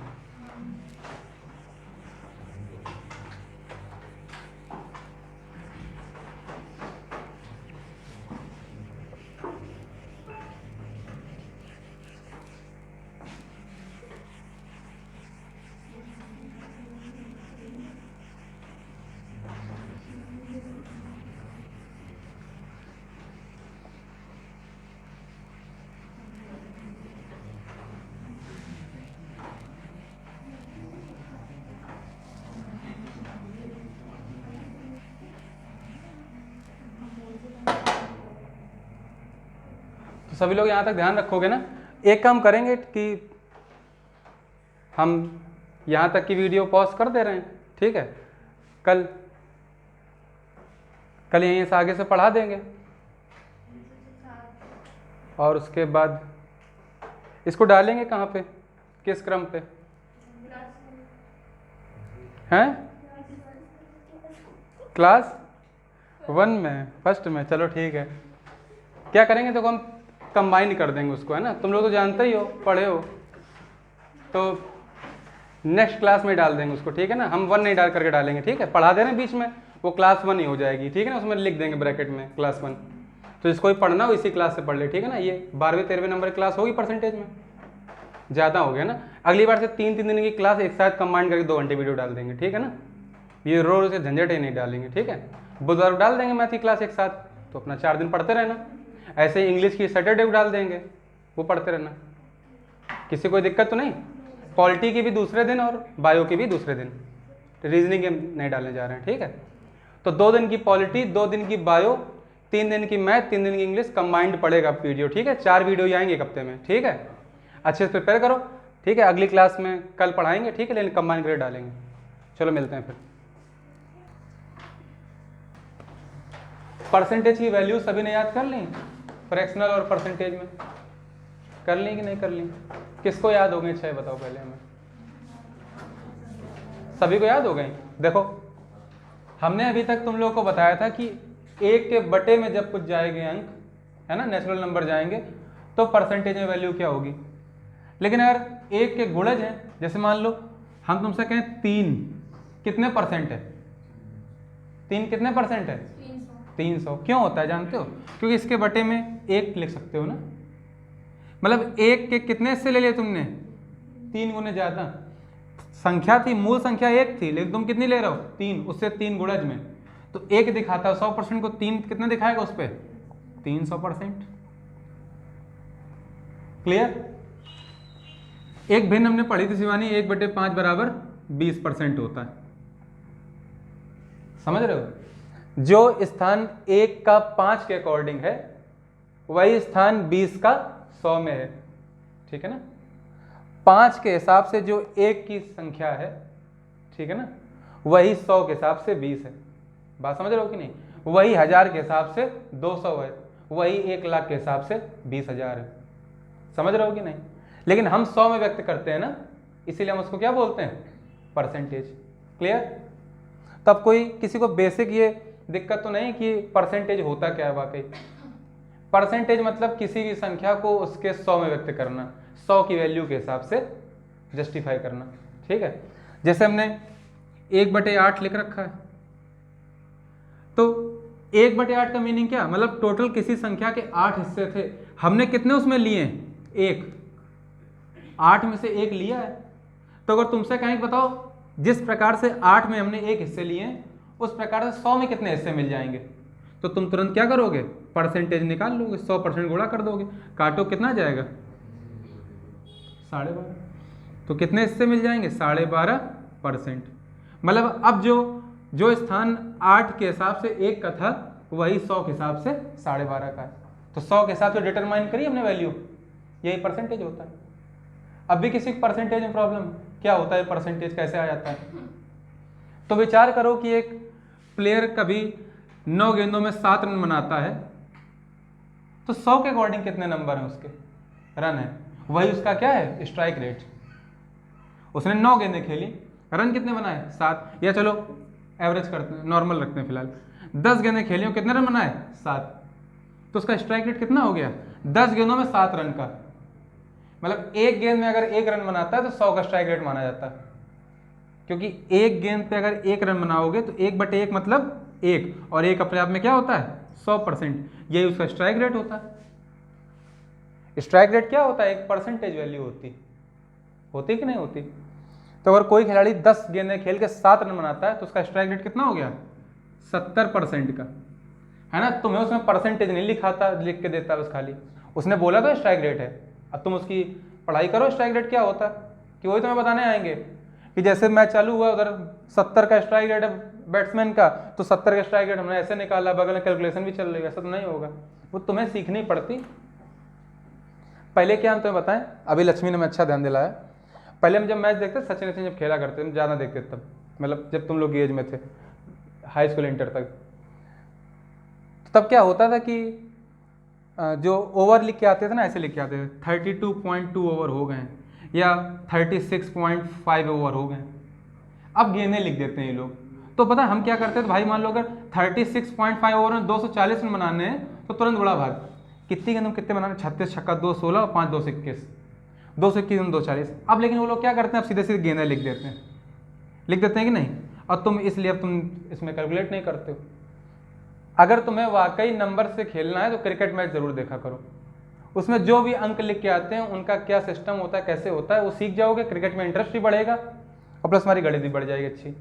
सभी लोग यहाँ तक ध्यान रखोगे ना। एक काम करेंगे कि हम यहाँ तक की वीडियो पॉज कर दे रहे हैं, ठीक है। कल यहीं से आगे से पढ़ा देंगे और उसके बाद इसको डालेंगे कहाँ पे, किस क्रम पे हैं, क्लास 1 में, फर्स्ट में। चलो ठीक है, क्या करेंगे तो हम कंबाइन कर देंगे उसको, है ना। तुम लोग तो जानते ही हो, पढ़े हो, तो नेक्स्ट क्लास में डाल देंगे उसको, ठीक है ना। हम 1 नहीं डाल करके डालेंगे, ठीक है। पढ़ा दे रहे हैं बीच में, वो क्लास 1 ही हो जाएगी, ठीक है ना। उसमें लिख देंगे ब्रैकेट में क्लास 1। तो इसको ही पढ़ना हो इसी क्लास से पढ़ ले, ठीक है ना। ये 12वें 13वें नंबर की क्लास होगी परसेंटेज में, ज़्यादा हो गया ना। अगली बार से 3-3 दिन की क्लास एक साथ कंबाइन करके 2 घंटे वीडियो डाल देंगे, ठीक है ना। ये रोज से झंझट ही नहीं डालेंगे, ठीक है। बुधवार डाल देंगे मैथ की क्लास एक साथ, तो अपना 4 दिन पढ़ते रहना। ऐसे ही इंग्लिश की सैटरडे को डाल देंगे, वो पढ़ते रहना, किसी कोई दिक्कत तो नहीं। पॉलिटी की भी दूसरे दिन और बायो की भी दूसरे दिन, रीजनिंग के नहीं डालने जा रहे हैं, ठीक है। तो 2 दिन की पॉलिटी, 2 दिन की बायो, 3 दिन की मैथ, 3 दिन की इंग्लिश कंबाइंड पड़ेगा वीडियो, ठीक है। 4 वीडियो आएंगे एक हफ्ते में, ठीक है। अच्छे से प्रिपेयर करो, ठीक है। अगली क्लास में कल पढ़ाएंगे, ठीक है, लेकिन कंबाइन करके डालेंगे। चलो मिलते हैं फिर। परसेंटेज की वैल्यू सभी ने याद कर ली, फ्रैक्शनल और परसेंटेज में कर ली कि नहीं कर ली, किसको याद हो गई 6 बताओ पहले हमें। सभी को याद हो गई। देखो हमने अभी तक तुम लोगों को बताया था कि 1 के बटे में जब कुछ जाएंगे अंक, है ना, नेचुरल नंबर जाएंगे, तो परसेंटेज में वैल्यू क्या होगी। लेकिन अगर 1 के गुणज है, जैसे मान लो हम तुमसे कहें 3 कितने परसेंट है, 3 कितने परसेंट है, 300। क्यों होता है जानते हो, क्योंकि इसके बटे में 1 लिख सकते हो ना। मतलब 1 के कितने से ले लिए तुमने, 3 गुने ज़्यादा। संख्या थी, मूल संख्या 1 थी, लेकिन तुम कितनी ले रहे हो, 3, उससे 3 गुणज में। तो 1 दिखाता है 100% को, 3 कितने दिखाएगा उस पर, 300%। क्लियर। एक भिन्न हमने पढ़ी थी शिवानी, 1/5 बराबर 20% होता है, समझ रहे हो। जो स्थान 1 का 5 के अकॉर्डिंग है वही स्थान 20 का 100 में है, ठीक है ना। 5 के हिसाब से जो 1 की संख्या है, ठीक है ना, वही 100 के हिसाब से 20 है। बात समझ रहे हो कि नहीं। वही 1000 के हिसाब से 200 है, वही 1 लाख के हिसाब से 20,000 है, समझ रहे हो कि नहीं। लेकिन हम 100 में व्यक्त करते हैं ना, इसीलिए हम उसको क्या बोलते हैं, परसेंटेज। क्लियर। तब कोई किसी को बेसिक ये दिक्कत तो नहीं कि परसेंटेज होता क्या है। वाकई परसेंटेज मतलब किसी भी संख्या को उसके 100 में व्यक्त करना, 100 की वैल्यू के हिसाब से जस्टिफाई करना, ठीक है। जैसे हमने 1/8 लिख रखा है, तो 1/8 का मीनिंग क्या, मतलब टोटल किसी संख्या के 8 हिस्से थे, हमने कितने उसमें लिए, 1, 8 में से 1 लिया है। तो अगर तुमसे कहें बताओ जिस प्रकार से 8 में हमने 1 हिस्से लिए उस प्रकार से 100 में कितने हिस्से मिल जाएंगे, तो तुम तुरंत क्या करोगे, परसेंटेज निकाल लोगे, 100% गुणा कर दोगे, काटो कितना जाएगा 12.5, तो कितने हिस्से मिल जाएंगे 12.5%। मतलब अब जो स्थान 8 के हिसाब से 1 का था वही 100 के हिसाब से 12.5 का है। तो 100 के हिसाब से डिटरमाइन करिए हमने वैल्यू, यही परसेंटेज होता है। अब भी किसी परसेंटेज में प्रॉब्लम, क्या होता है परसेंटेज, कैसे आ जाता है। तो विचार करो कि एक प्लेयर कभी 9 गेंदों में 7 रन बनाता है, तो 100 के अकॉर्डिंग कितने नंबर हैं उसके, रन है, वही उसका क्या है, स्ट्राइक रेट। उसने 9 गेंदें खेली, रन कितने बनाए 7, या चलो एवरेज करते हैं, नॉर्मल रखते हैं फिलहाल, 10 गेंदें खेली और कितने रन बनाए 7, तो उसका स्ट्राइक रेट कितना हो गया, 10 गेंदों में 7 रन का। मतलब एक गेंद में अगर 1 रन बनाता है तो 100 का स्ट्राइक रेट माना जाता है, क्योंकि एक गेंद पे अगर 1 रन बनाओगे तो 1/1 मतलब 1, और 1 अपने आप में क्या होता है 100%, यही उसका स्ट्राइक रेट होता है। स्ट्राइक रेट क्या होता है, एक परसेंटेज वैल्यू होती कि नहीं होती। तो अगर कोई खिलाड़ी 10 गेंदें खेल के 7 रन बनाता है तो उसका स्ट्राइक रेट कितना हो गया 70% का, है ना। तुम्हें उसमें परसेंटेज नहीं लिख के देता बस, खाली उसने बोला तो स्ट्राइक रेट है। अब तुम उसकी पढ़ाई करो स्ट्राइक रेट क्या होता है, कि वही तुम्हें बताने आएंगे कि जैसे मैच चालू हुआ उधर 70 का स्ट्राइक रेट है बैट्समैन का, तो 70 का स्ट्राइक रेट हमने ऐसे निकाला, बगल में कैलकुलेशन भी चल रही है, ऐसा तो नहीं होगा, वो तुम्हें सीखनी पड़ती। पहले क्या हम तुम्हें बताएं, अभी लक्ष्मी ने मैं अच्छा ध्यान दिलाया, पहले हम जब मैच देखते सचिन जब खेला करते हम ज़्यादा देखते तब, मतलब जब तुम लोग एज में थे हाई स्कूल इंटर तक, तब क्या होता था कि जो ओवर लिख के आते थे ना, ऐसे लिख के आते थे 32.2 ओवर हो गए या 36.5 ओवर हो गए। अब गेंदें लिख देते हैं ये लोग, तो पता है हम क्या करते थे भाई, मान लो अगर 36.5 ओवर में 240 रन बनाने हैं तो तुरंत उड़ा भाग, कितनी गेंदों कितने बनाने, 36 छक्का 2 16 और 5 2 21, 221 240। अब लेकिन वो लोग क्या करते हैं, अब सीधे सीधे गेंदें लिख देते हैं कि नहीं, और तुम इसलिए अब तुम इसमें कैलकुलेट नहीं करते हो। अगर तुम्हें वाकई नंबर से खेलना है तो क्रिकेट मैच जरूर देखा करो, उसमें जो भी अंक लिख के आते हैं उनका क्या सिस्टम होता है, कैसे होता है, वो सीख जाओगे, क्रिकेट में इंटरेस्ट भी बढ़ेगा और प्लस हमारी गणित भी बढ़ जाएगी अच्छी।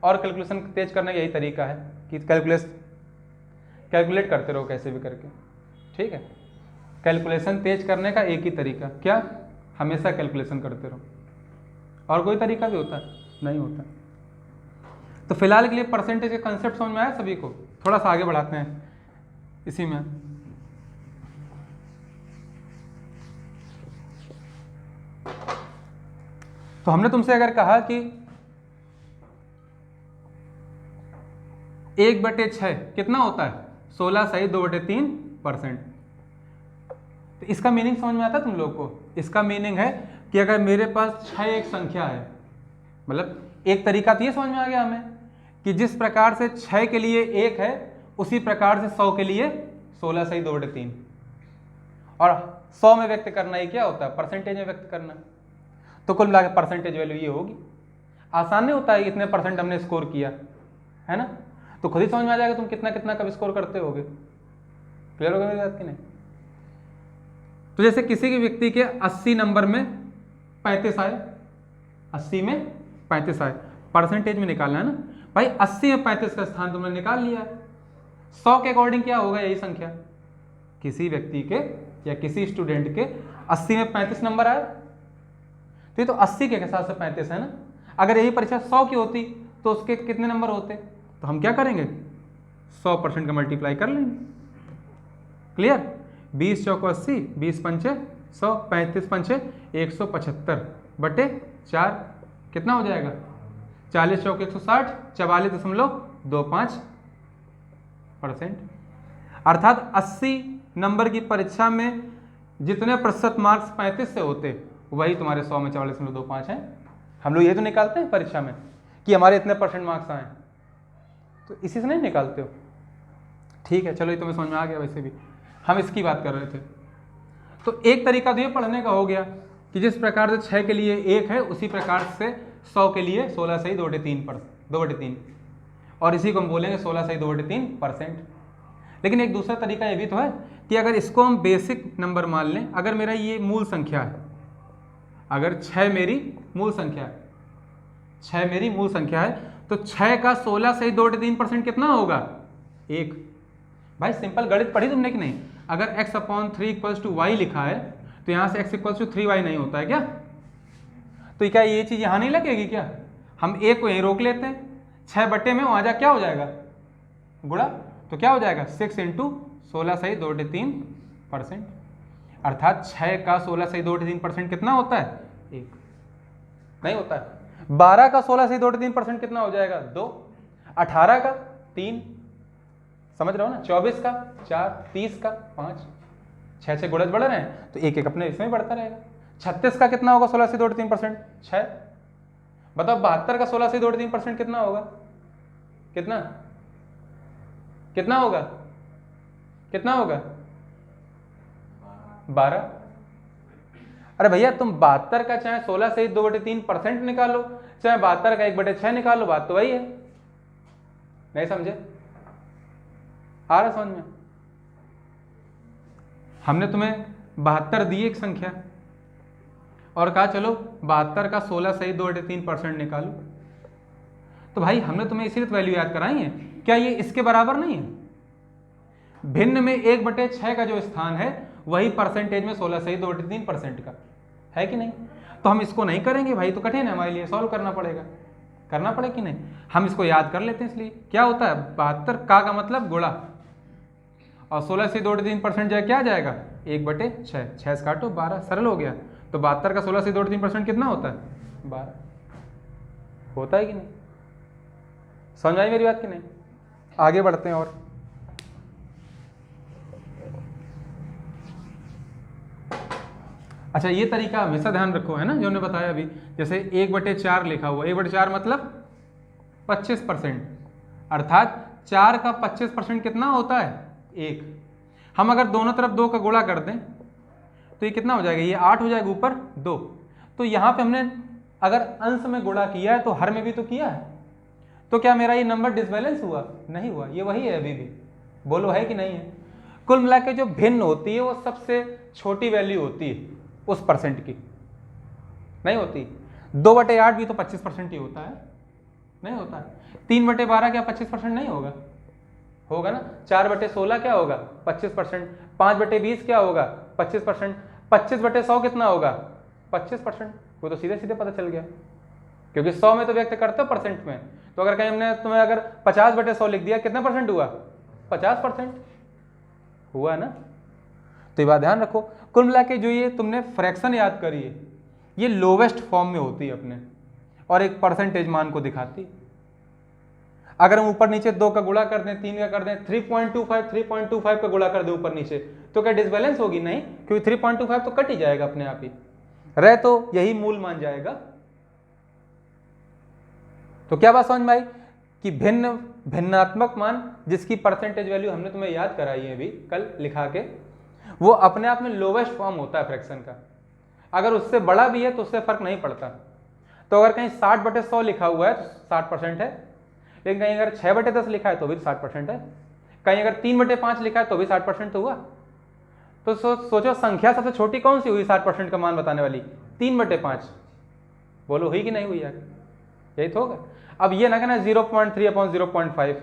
और कैलकुलेशन तेज करने का यही तरीका है कि कैलकुलेट करते रहो कैसे भी करके, ठीक है। कैलकुलेशन तेज करने का एक ही तरीका, क्या, हमेशा कैलकुलेशन करते रहो, और कोई तरीका भी होता है नहीं होता। तो फिलहाल के लिए परसेंटेज के कंसेप्ट समझ में आया सभी को, थोड़ा सा आगे बढ़ाते हैं इसी में। तो हमने तुमसे अगर कहा कि 1/6 कितना होता है 16 सही 2/3%, तो इसका मीनिंग समझ में आता है तुम लोग को। इसका मीनिंग है कि अगर मेरे पास 6 एक संख्या है, मतलब एक तरीका तो ये समझ में आ गया हमें कि जिस प्रकार से 6 के लिए 1 है उसी प्रकार से 100 के लिए 16 सही 2/3, और 100 में व्यक्त करना ये क्या होता है, परसेंटेज में व्यक्त करना। तो कुल मिला के परसेंटेज वैल्यू ये होगी। आसान नहीं होता है इतने परसेंट हमने स्कोर किया, है ना, तो खुद ही समझ में आ जाएगा तुम कितना कितना कब स्कोर करते होगे। क्लियर होगा मेरी बात की नहीं। तो जैसे किसी भी व्यक्ति के 80 नंबर में 35 आए, 80 में 35 आए, परसेंटेज में निकालना है ना भाई, 80 में 35 का स्थान तुमने निकाल लिया है। 100 के अकॉर्डिंग क्या होगा, यही संख्या किसी व्यक्ति के या किसी स्टूडेंट के 80 में 35 नंबर आया, तो ये तो 80 के हिसाब से 35 है ना। अगर यही परीक्षा 100 की होती तो उसके कितने नंबर होते, तो हम क्या करेंगे 100% का मल्टीप्लाई कर लेंगे। क्लियर? 20 चौको 80, 20 पंचे 100, 35 पंचे 175 बटे 4 कितना हो जाएगा 40 चौको 160, 44.25%। अर्थात 80 नंबर की परीक्षा में जितने प्रतिशत मार्क्स 35 से होते वही तुम्हारे 100 में 44.25 हैं। हम लोग ये तो निकालते हैं परीक्षा में कि हमारे इतने % मार्क्स आए, तो इसी से नहीं निकालते हो। ठीक है, चलो ये तुम्हें समझ में आ गया। वैसे भी हम इसकी बात कर रहे थे। तो एक तरीका तो ये पढ़ने का हो गया कि जिस प्रकार से 6 के लिए 1 है उसी प्रकार से 100 के लिए 16 सही 2/3 और इसी को हम बोलेंगे 16 सही 2/3%। लेकिन एक दूसरा तरीका ये भी तो है कि अगर इसको हम बेसिक नंबर मान लें, अगर मेरा ये मूल संख्या है, अगर 6 मेरी मूल संख्या है, 6 मेरी मूल संख्या है, तो 6 का 16 सही 2/3% कितना होगा 1। भाई सिंपल गणित पढ़ी तुमने कि नहीं? अगर x/3 = y लिखा है तो यहाँ से x = 3y नहीं होता है क्या? तो क्या ये चीज़ यहाँ नहीं लगेगी क्या? हम एक को यहीं रोक लेते हैं, 6 बटे में वहाँ जा क्या हो जाएगा गुणा, तो क्या हो जाएगा 6 × 16 सही 2/3%। अर्थात 6 का 16 सही 2/3% कितना होता है 1 नहीं होता है। 12 का 16 सही 2/3% कितना हो जाएगा 2, 18 का 3, समझ रहे हो ना, 24 का 4, 30 का 5, 6 गुणज बढ़ रहे हैं तो एक अपने इसमें बढ़ता रहेगा। 36 का कितना होगा 16 से 2/3% 6। बताओ 72 का 16 से 2/3% कितना होगा, कितना होगा 12। अरे भैया तुम 72 का चाहे 16 से 2/3% निकालो, चाहे 72 का 1/6 निकालो, बात तो वही है। नहीं समझे? आ रहा समझ में? हमने तुम्हें 72 दी एक संख्या और कहा चलो 72 का 16 सही 2/3% निकालो, तो भाई हमने तुम्हें इसीलिए वैल्यू याद कराई है। क्या ये इसके बराबर नहीं है? भिन्न में 1/6 का जो स्थान है वही परसेंटेज में 16 सही 2/3% का है कि नहीं? तो हम इसको नहीं करेंगे भाई, तो कठिन है हमारे लिए, सॉल्व करना पड़ेगा कि नहीं? हम इसको याद कर लेते हैं। इसलिए क्या होता है 72 का मतलब गुणा और 16 से 2/3% जाए क्या जाएगा 1/6, 6 से काटो 12, सरल हो गया। तो 72 का 16 से 2/3% कितना होता है 12 होता है कि नहीं? समझ आई मेरी बात कि नहीं? आगे बढ़ते हैं और अच्छा ये तरीका हमेशा ध्यान रखो, है ना, जो हमने बताया अभी। जैसे 1/4 लिखा हुआ, 1/4 मतलब 25%, अर्थात 4 का 25% कितना होता है 1। हम अगर दोनों तरफ 2 का गुणा कर दें तो ये कितना हो जाएगा, ये 8 हो जाएगा, ऊपर 2। तो यहाँ पे हमने अगर अंश में गुणा किया है तो हर में भी तो किया है, तो क्या मेरा ये नंबर डिसबैलेंस हुआ? नहीं हुआ, ये वही है अभी भी। बोलो है कि नहीं है? कुल मिला के जो भिन्न होती है वो सबसे छोटी वैल्यू होती है उस परसेंट की, नहीं होती। 2/8 भी तो 25% ही होता है, नहीं होता है। 3/12 क्या 25% नहीं होगा? होगा ना। 4/16 क्या होगा 25%। 5/20 क्या होगा 25%। 25/100 कितना होगा 25%। वो तो सीधे सीधे पता चल गया, क्योंकि 100 में तो व्यक्त करते हो परसेंट में। तो अगर कहीं हमने तुम्हें अगर 50/100 लिख दिया, कितना % हुआ 50% हुआ ना। तो ये बात ध्यान रखो। कुल मिला के जो ये तुमने फ्रैक्शन याद करी है ये लोवेस्ट फॉर्म में होती है अपने, और एक परसेंटेज मान को दिखाती। अगर हम ऊपर नीचे 2 का गुणा कर दें, 3 का कर दें, 3.25 का गुणा कर दें ऊपर नीचे, तो क्या डिसबैलेंस होगी? नहीं, क्योंकि 3.25 तो कट ही जाएगा अपने आप ही, रह तो यही मूल मान जाएगा। तो क्या बात समझ में आई कि भिन्नात्मक मान जिसकी परसेंटेज वैल्यू हमने तुम्हें याद कराई है अभी कल लिखा के, वो अपने आप में लोवेस्ट फॉर्म होता है फ्रैक्शन का। अगर उससे बड़ा भी है तो उससे फर्क नहीं पड़ता। तो अगर कहीं 60/100 लिखा हुआ है तो 60% है, लेकिन कहीं अगर 6/10 लिखा है तो भी 60% है, कहीं अगर 3/5 लिखा है तो भी 60% तो हुआ। तो सोचो संख्या सबसे छोटी कौन सी हुई 60% का मान बताने वाली? 3/5। बोलो हुई कि नहीं हुई यार? यही तो होगा। अब ये ना कहना 0.3/0.5,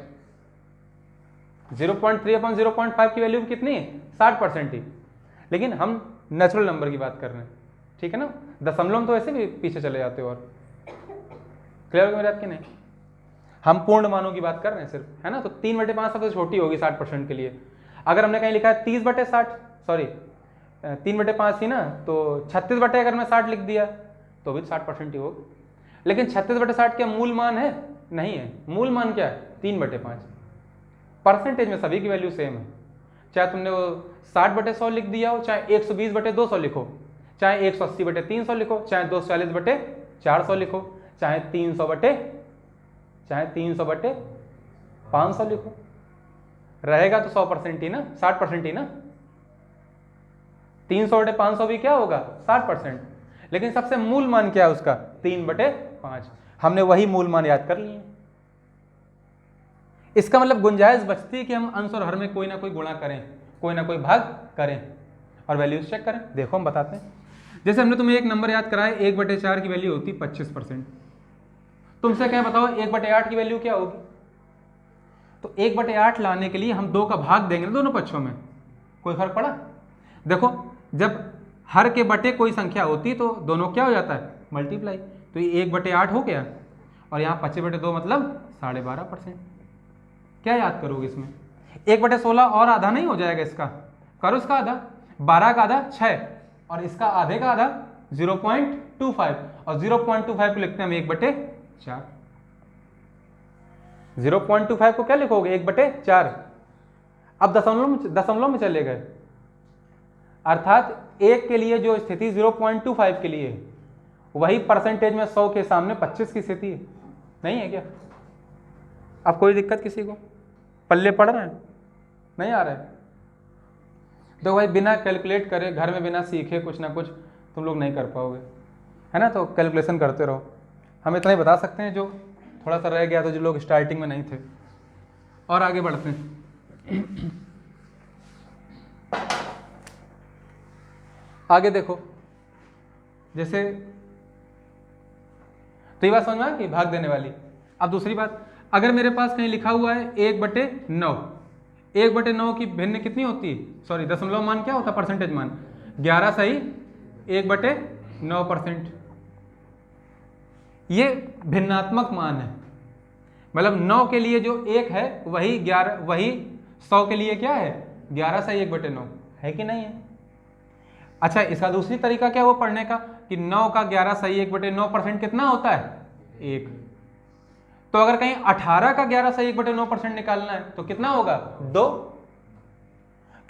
0.3/0.5 की वैल्यू कितनी है 60% ही, लेकिन हम नेचुरल नंबर की बात कर रहे हैं, ठीक है ना। दशमलव में तो ऐसे भी पीछे चले जाते हो। और क्लियर होगा मेरी बात की नहीं? हम पूर्ण मानों की बात कर रहे हैं सिर्फ, है ना। तो 3/5 सबसे छोटी होगी 60% के लिए। अगर हमने कहीं लिखा है 30/60, सॉरी 3/5 ही ना, तो 36 अगर मैं 60 लिख दिया तो भी 60% ही होगी। लेकिन 36/60 क्या मूल मान है? नहीं है। मूल मान क्या है? 3/5। परसेंटेज में सभी की वैल्यू सेम है, चाहे तुमने वो 60/100 लिख दिया हो, चाहे 120/200 लिखो, चाहे 180/300 लिखो, चाहे 240/400 लिखो, चाहे 300/500 लिखो, रहेगा तो 100% ही ना, 60% ही ना। 300/500 भी क्या होगा? 60%। लेकिन सबसे मूल मान क्या है उसका? 3/5। हमने वही मूल मान याद कर लिए। इसका मतलब गुंजाइश बचती है कि हम अंश और हर में कोई ना कोई गुणा करें, कोई ना कोई भाग करें और वैल्यूज चेक करें। देखो हम बताते हैं। जैसे हमने तुम्हें एक नंबर याद कराया, 1/4 की वैल्यू होती 25%। तुमसे क्या बताओ 1/8 की वैल्यू क्या होगी? तो 1/8 लाने के लिए हम 2 का भाग देंगे दोनों पक्षों में, कोई फर्क पड़ा? देखो जब हर के बटे कोई संख्या होती है तो दोनों क्या हो जाता है? मल्टीप्लाई। तो ये 1/8 हो गया और यहाँ 25/2 मतलब 12.5%। क्या याद करोगे इसमें? 1/16 और आधा नहीं हो जाएगा इसका? करो इसका आधा। 12 का आधा 6 और इसका आधे का आधा 0.25 और 0.25 को लिखते हैं हम 1/4। 0.25 को क्या लिखोगे? 1/4। अब दशमलव में चले गए, अर्थात 1 के लिए जो स्थिति 0.25 के लिए वही परसेंटेज में 100 के सामने 25 की स्थिति है, नहीं है क्या? अब कोई दिक्कत किसी को? पल्ले पड़ रहे हैं? नहीं आ रहा है? तो भाई बिना कैलकुलेट करे, घर में बिना सीखे कुछ ना कुछ तुम लोग नहीं कर पाओगे, है ना। तो कैलकुलेशन करते रहो। हम इतना ही बता सकते हैं जो थोड़ा सा रह गया तो जो लोग स्टार्टिंग में नहीं थे। और आगे बढ़ते हैं। आगे देखो, जैसे तो ये बात समझ में आ गई भाग देने वाली। अब दूसरी बात, अगर मेरे पास कहीं लिखा हुआ है 1/9, 1/9 की भिन्न कितनी होती है? सॉरी दशमलव मान क्या होता है? परसेंटेज मान 11 सही 1/9%। ये भिन्नात्मक मान है, मतलब 9 के लिए जो 1 है वही 100 के लिए क्या है? 11 सही 1/9 है कि नहीं है? अच्छा, इसका दूसरी तरीका क्या वो पढ़ने का कि 9 का 11 सही 1/9% कितना होता है? 1। तो अगर कहीं 18 का 11 सही 1/9% निकालना है तो कितना होगा? 2।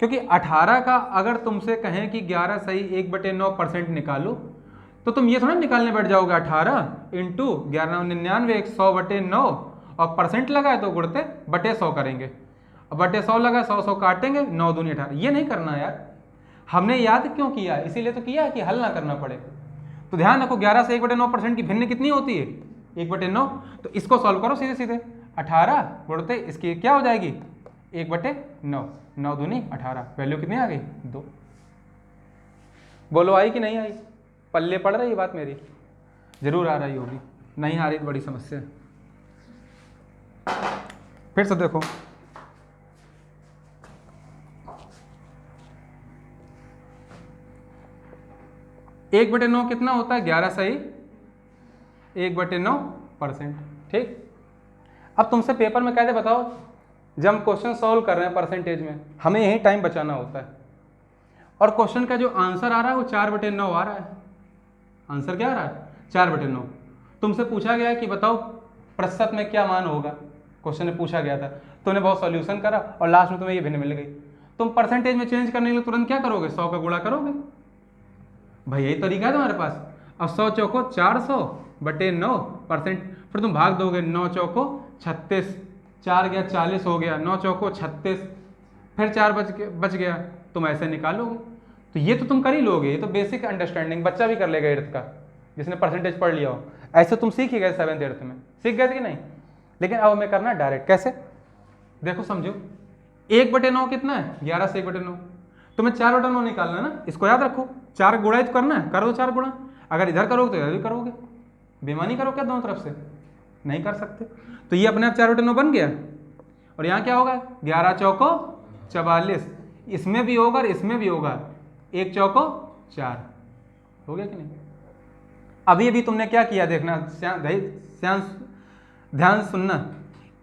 क्योंकि 18 का अगर तुमसे कहें कि 11 सही 1/9% निकालो तो तुम ये थोड़ा निकालने बैठ जाओगे 18 इंटू 1199 100/9 और परसेंट लगाए तो गुणते बटे 100 करेंगे। अब बटे 100 लगा 100 काटेंगे 9 दूनी 18। ये नहीं करना यार, हमने याद क्यों किया? इसीलिए तो किया कि हल ना करना पड़े। तो ध्यान रखो 11 से 1/9% की भिन्न कितनी होती है? 1/9। तो इसको सॉल्व करो सीधे सीधे, 18 गुणते इसकी क्या हो जाएगी? 1/9, 9 दूनी 18, वैल्यू कितनी आ गई? 2। बोलो आई कि नहीं आई? पल्ले पड़ रही बात मेरी? जरूर आ रही होगी, नहीं आ रही तो बड़ी समस्या है। फिर से देखो, एक बटे 9 कितना होता है? 11 सही 1/9%। ठीक, अब तुमसे पेपर में कहते बताओ जब हम क्वेश्चन सॉल्व कर रहे हैं परसेंटेज में हमें यही टाइम बचाना होता है और क्वेश्चन का जो आंसर आ रहा है वो 4/9 आ रहा है। आंसर क्या आ रहा है? 4/9। तुमसे पूछा गया कि बताओ प्रतिशत में क्या मान होगा, क्वेश्चन में पूछा गया था। तुमने बहुत सॉल्यूशन करा और लास्ट में तुम्हें ये भिन्न मिल गई। तुम परसेंटेज में चेंज करने के लिए तुरंत क्या करोगे? 100 का गुणा करोगे। भाई यही तरीका है तुम्हारे पास। अब 100 चौको 400/9%, फिर तुम भाग दोगे 9 चौको 36, 4 गया 40 हो गया, 9 चौको 36, फिर 4 बच गया, तुम ऐसे निकालोगे। तो ये तो तुम कर ही लोगे, ये तो बेसिक अंडरस्टैंडिंग बच्चा भी कर लेगा 8th का, जिसने परसेंटेज पढ़ लिया हो। ऐसे तुम सीख ही गए 7th 8th में, सीख गए थे कि नहीं? लेकिन अब हमें करना है डायरेक्ट। कैसे? देखो समझो, 1/9 कितना है? 11 से 1/9। तुम्हें 4/9 निकालना है ना, इसको याद रखो। 4 गुणा ही तो करना है, कर दो 4 गुणा। अगर इधर करोगे तो इधर भी करोगे, बेईमानी करो क्या दोनों तरफ से? नहीं कर सकते। तो ये अपने आप 4/9 बन गया और यहाँ क्या होगा? 11 चौको 44, इसमें भी होगा और इसमें भी होगा। 1 चौको 4 हो गया कि नहीं। अभी अभी तुमने क्या किया देखना, ध्यान सुनना,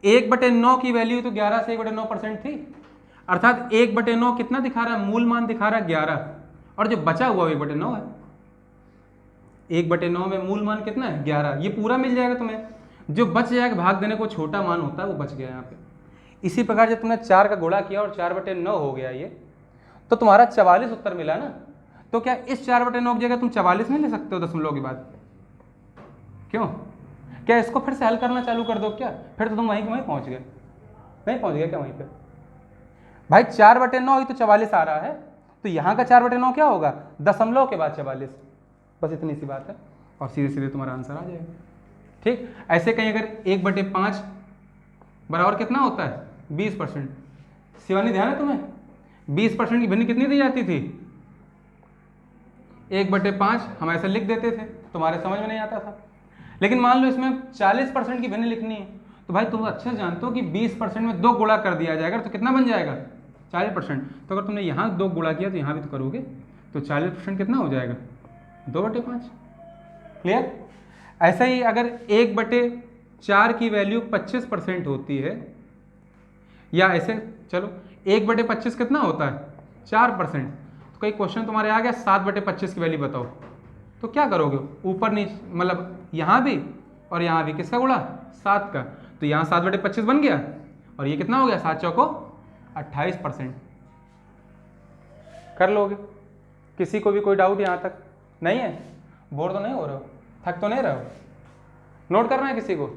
1/9 की वैल्यू तो 11 से 1/9% थी, अर्थात 1/9 कितना दिखा रहा है, मूल मान दिखा रहा है 11, और जो बचा हुआ 1/9 है। 1/9 में मूल मान कितना है 11, ये पूरा मिल जाएगा तुम्हें। जो बच जाएगा भाग देने को छोटा मान होता है वो बच गया यहाँ पे। इसी प्रकार जब तुमने 4 का गुणा किया और 4/9 हो गया ये, तो तुम्हारा 44 उत्तर मिला ना। तो क्या इस 4/9 की जगह तुम 44 नहीं ले सकते हो दशमलव के बाद? क्यों? क्या इसको फिर से हल करना चालू कर दो क्या? फिर तो तुम वहीं पहुंच गए, नहीं पहुंच गए क्या वहीं पे? भाई 4/9 ही तो 44 आ रहा है, तो यहाँ का 4/9 क्या होगा, दशमलव के बाद 44, बस इतनी सी बात है, और सीधे सीधे तुम्हारा आंसर आ जाएगा। ठीक, ऐसे कहीं अगर 1/5 बराबर कितना होता है 20%, शिवानी ध्यान है तुम्हें 20% की भिन्न कितनी दी जाती थी? 1/5 हम ऐसे लिख देते थे, तुम्हारे समझ में नहीं आता था। लेकिन मान लो इसमें 40% की भिन्न लिखनी है, तो भाई तुम अच्छे जानते हो कि 20% में 2 गुणा कर दिया जाएगा तो कितना बन जाएगा 40%। तो अगर तुमने यहाँ 2 गुणा किया तो यहाँ भी तो करोगे, तो 40% कितना हो जाएगा 2/5। क्लियर? ऐसे ही अगर 1/4 की वैल्यू 25% होती है, या ऐसे चलो 1/25 कितना होता है 4%, तो कई क्वेश्चन तुम्हारे आ गया 7/25 की वैल्यू बताओ, तो क्या करोगे, ऊपर नीचे मतलब यहाँ भी और यहाँ भी किसका गुणा 7 का, तो यहाँ 7/25 बन गया, और ये कितना हो गया 7 चौको 28%। कर लोगे? किसी को भी कोई डाउट यहाँ तक नहीं है? बोर तो नहीं हो रहे हो, थक तो नहीं रहे हो? नोट करना है किसी को?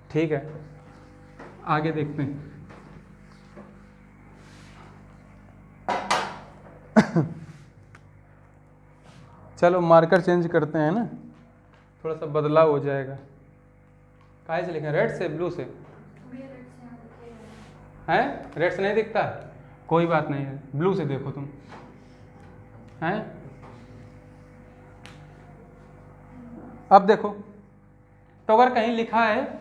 ठीक है, आगे देखते हैं। चलो मार्कर चेंज करते हैं ना, थोड़ा सा बदलाव हो जाएगा। काहे से लिखें, रेड से ब्लू से? हैं रेड से नहीं दिखता है, कोई बात नहीं है, ब्लू से देखो तुम। हैं अब देखो, तो अगर कहीं लिखा है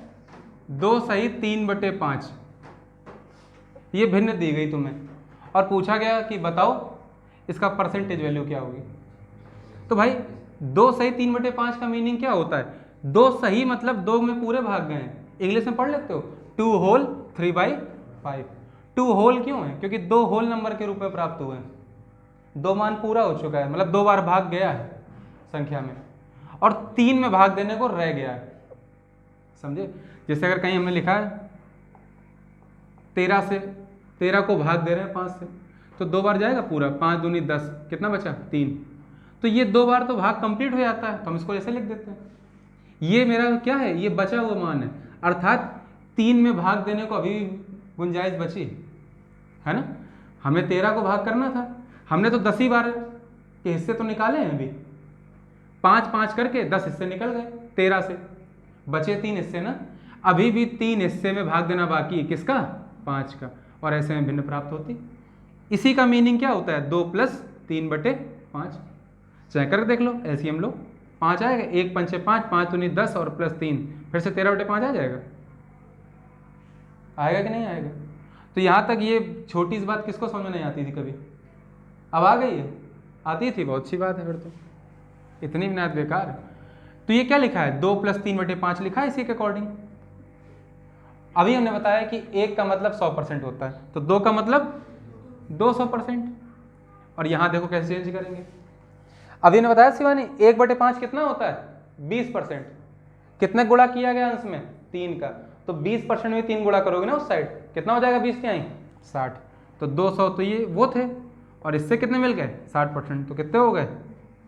2 सही 3/5, ये भिन्न दी गई तुम्हें और पूछा गया कि बताओ इसका परसेंटेज वैल्यू क्या होगी, तो भाई 2 सही 3/5 का मीनिंग क्या होता है, 2 सही मतलब 2 में पूरे भाग गए हैं, इंग्लिश में पढ़ लेते हो 2 होल 3/5। 2 होल क्यों है, क्योंकि 2 होल नंबर के रूप में प्राप्त हुए हैं, 2 मान पूरा हो चुका है, मतलब 2 बार भाग गया है संख्या में, और 3 में भाग देने को रह गया है, समझे? जैसे अगर कहीं हमने लिखा है 13 को भाग दे रहे हैं 5 से, तो 2 बार जाएगा पूरा, 5 दूनी 10, कितना बचा 3, तो ये 2 बार तो भाग कंप्लीट हो जाता है, तो हम इसको ऐसे लिख देते हैं, ये मेरा क्या है, ये बचा हुआ मान है, अर्थात 3 में भाग देने को अभी गुंजाइश बची है ना। हमें 13 को भाग करना था, हमने तो 10 ही बार के हिस्से तो निकाले हैं, अभी 5 करके 10 हिस्से निकल गए 13 से, बचे 3 हिस्से ना, अभी भी 3 हिस्से में भाग देना बाकी है, किसका 5 का, और ऐसे में भिन्न प्राप्त होती। इसी का मीनिंग क्या होता है 2 + 3/5, चेक करके देख लो, एलसीएम लो, 5 आएगा, 1 पंचे 5, 5 दूनी 10 और +3, फिर से 13/5 आ जाएगा, आएगा कि नहीं आएगा? तो यहाँ तक ये छोटी सी बात किसको समझ में नहीं आती थी कभी, अब आ गई है, आती थी, बहुत अच्छी बात है, फिर तो इतनी मेहनत बेकार। तो ये क्या लिखा है 2 + 3/5 लिखा है इसी के अकॉर्डिंग। अभी हमने बताया कि 1 का मतलब 100% होता है, तो 2 का मतलब 200%, और यहाँ देखो कैसे चेंज करेंगे। अभी ने बताया शिवानी 1/5 कितना होता है 20%, कितने गुणा किया गया अंश में 3 का, तो 20% में 3 गुणा करोगे ना उस साइड, कितना हो जाएगा 20 3 60, तो 200, तो ये वो थे, और इससे कितने मिल गए 60%, तो कितने हो गए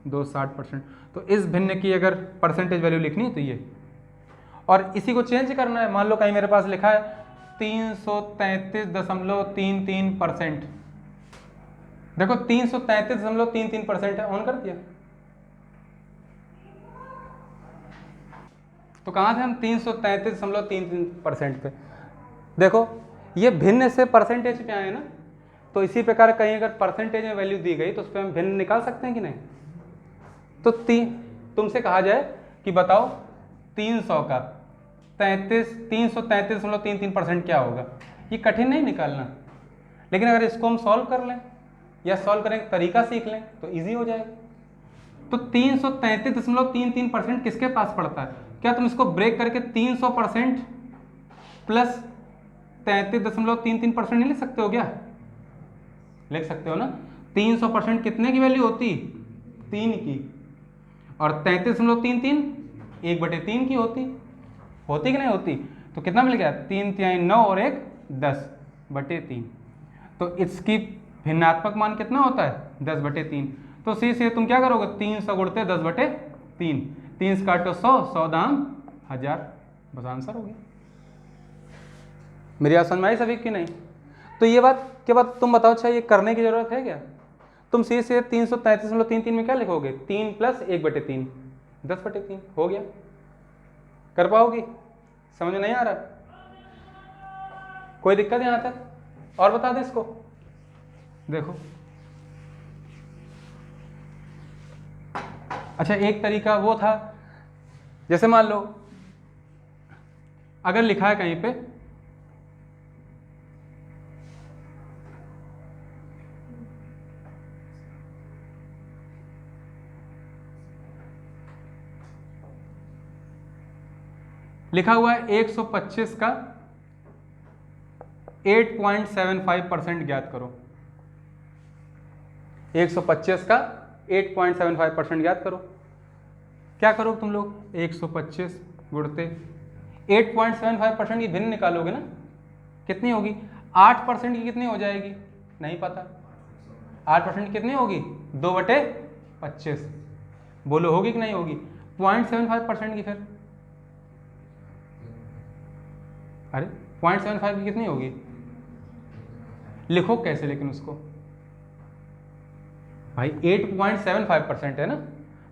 260%। तो इस भिन्न की अगर परसेंटेज वैल्यू लिखनी है तो ये, और इसी को चेंज करना है, मान लो कहीं मेरे पास लिखा है 333.33%, देखो 333.33% है, ऑन कर दिया, तो कहाँ थे हम 333.33% पे। देखो ये भिन्न से परसेंटेज पे आए ना, तो इसी प्रकार कहीं अगर परसेंटेज में वैल्यू दी गई तो उस पर हम भिन्न निकाल सकते हैं कि नहीं। तो तुमसे कहा जाए कि बताओ 300 का 333.33% क्या होगा, ये कठिन नहीं निकालना, लेकिन अगर इसको हम सॉल्व कर लें या सॉल्व करने का तरीका सीख लें तो इजी हो जाएगा। तो 333.33% किसके पास पड़ता है? क्या तुम इसको ब्रेक करके 300% प्लस 33.33% नहीं लिख सकते हो क्या? लिख सकते हो ना। 300% कितने की वैल्यू होती? 3 की, और 33.33 1/3 की होती कि नहीं होती? तो कितना मिल गया? 3 तिहाई 9 और 1 10/3। तो इसकी भिन्नात्मक मान कितना होता है? 10/3। तो सीधे तुम क्या करोगे? 300 गुणते 10/3, 3 से काटो 100, 100 दाम 1000, बस आंसर हो गया। मेरी बात समझ में आई सभी की नहीं? तो ये बात के बाद तुम बताओ, अच्छा ये करने की जरूरत है क्या? तुम सीधे 333.33 में क्या लिखोगे? 3 + 1/3 10/3 हो गया। कर पाओगी? समझ में नहीं आ रहा? कोई दिक्कत यहां तक? और बता दे इसको। देखो, अच्छा एक तरीका वो था, जैसे मान लो अगर लिखा है कहीं पे लिखा हुआ है 125 का 8.75% ज्ञात करो। 125 का 8.75% ज्ञात करो। क्या करो तुम लोग? 125 गुणते 8.75% की भिन्न निकालोगे ना, कितनी होगी? 8% की कितनी हो जाएगी? नहीं पता। 8% की कितनी होगी? 2/25। बोलो होगी कि नहीं होगी? 0.75% की फिर, अरे 0.75 की कितनी होगी? लिखो कैसे लेकिन उसको भाई, 8.75% है ना,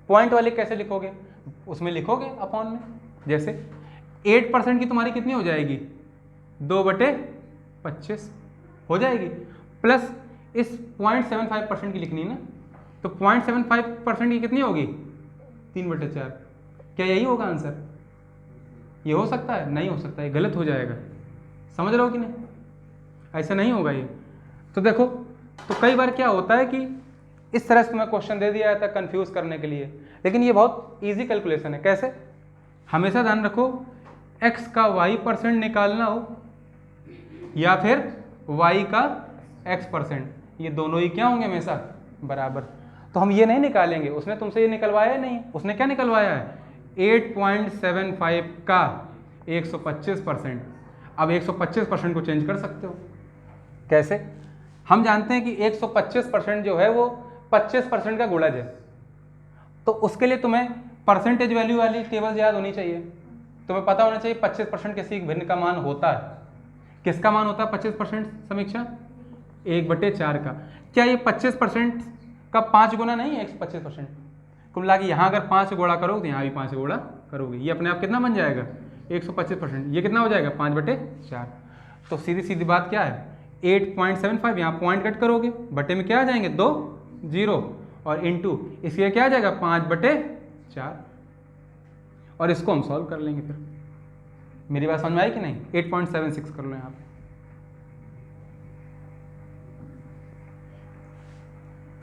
पॉइंट वाले कैसे लिखोगे? उसमें लिखोगे अपॉन में। जैसे 8% की तुम्हारी कितनी हो जाएगी? 2/25 हो जाएगी, प्लस इस 0.75% की लिखनी है ना, तो 0.75% की कितनी होगी? 3/4। क्या यही होगा आंसर? ये हो सकता है? नहीं हो सकता, ये गलत हो जाएगा। समझ रहे हो कि नहीं? ऐसा नहीं होगा ये। तो देखो, तो कई बार क्या होता है कि इस तरह से तुम्हें क्वेश्चन दे दिया जाता है कंफ्यूज करने के लिए, लेकिन ये बहुत इजी कैलकुलेशन है। कैसे? हमेशा ध्यान रखो, x का y% निकालना हो या फिर y का x%, ये दोनों ही क्या होंगे? हमेशा बराबर। तो हम ये नहीं निकालेंगे, उसने तुमसे ये निकलवाया नहीं। उसने क्या निकलवाया है? 8.75 का 125%। अब 125% को चेंज कर सकते हो। कैसे? हम जानते हैं कि 125% जो है वो 25% का गुणज है, तो उसके लिए तुम्हें परसेंटेज वैल्यू वाली टेबल याद होनी चाहिए। तुम्हें पता होना चाहिए 25% किसी भिन्न का मान होता है। किसका मान होता है 25%? समीक्षा 1/4 का। क्या ये 25% का 5 गुना नहीं है? 125%। कुल मिला के यहाँ अगर 5 गुणा करोगे तो यहाँ भी 5 गुणा करोगे, ये अपने आप कितना बन जाएगा? 125%। ये कितना हो जाएगा? 5/4। तो सीधी सीधी बात क्या है? 8.75, यहाँ पॉइंट कट करोगे, बटे में क्या आ जाएंगे? 2 0, और इंटू इसलिए क्या आ जाएगा? 5/4। और इसको हम सॉल्व कर लेंगे फिर। मेरी बात समझ में आई कि नहीं? 8.76 कर लो यहाँ पे।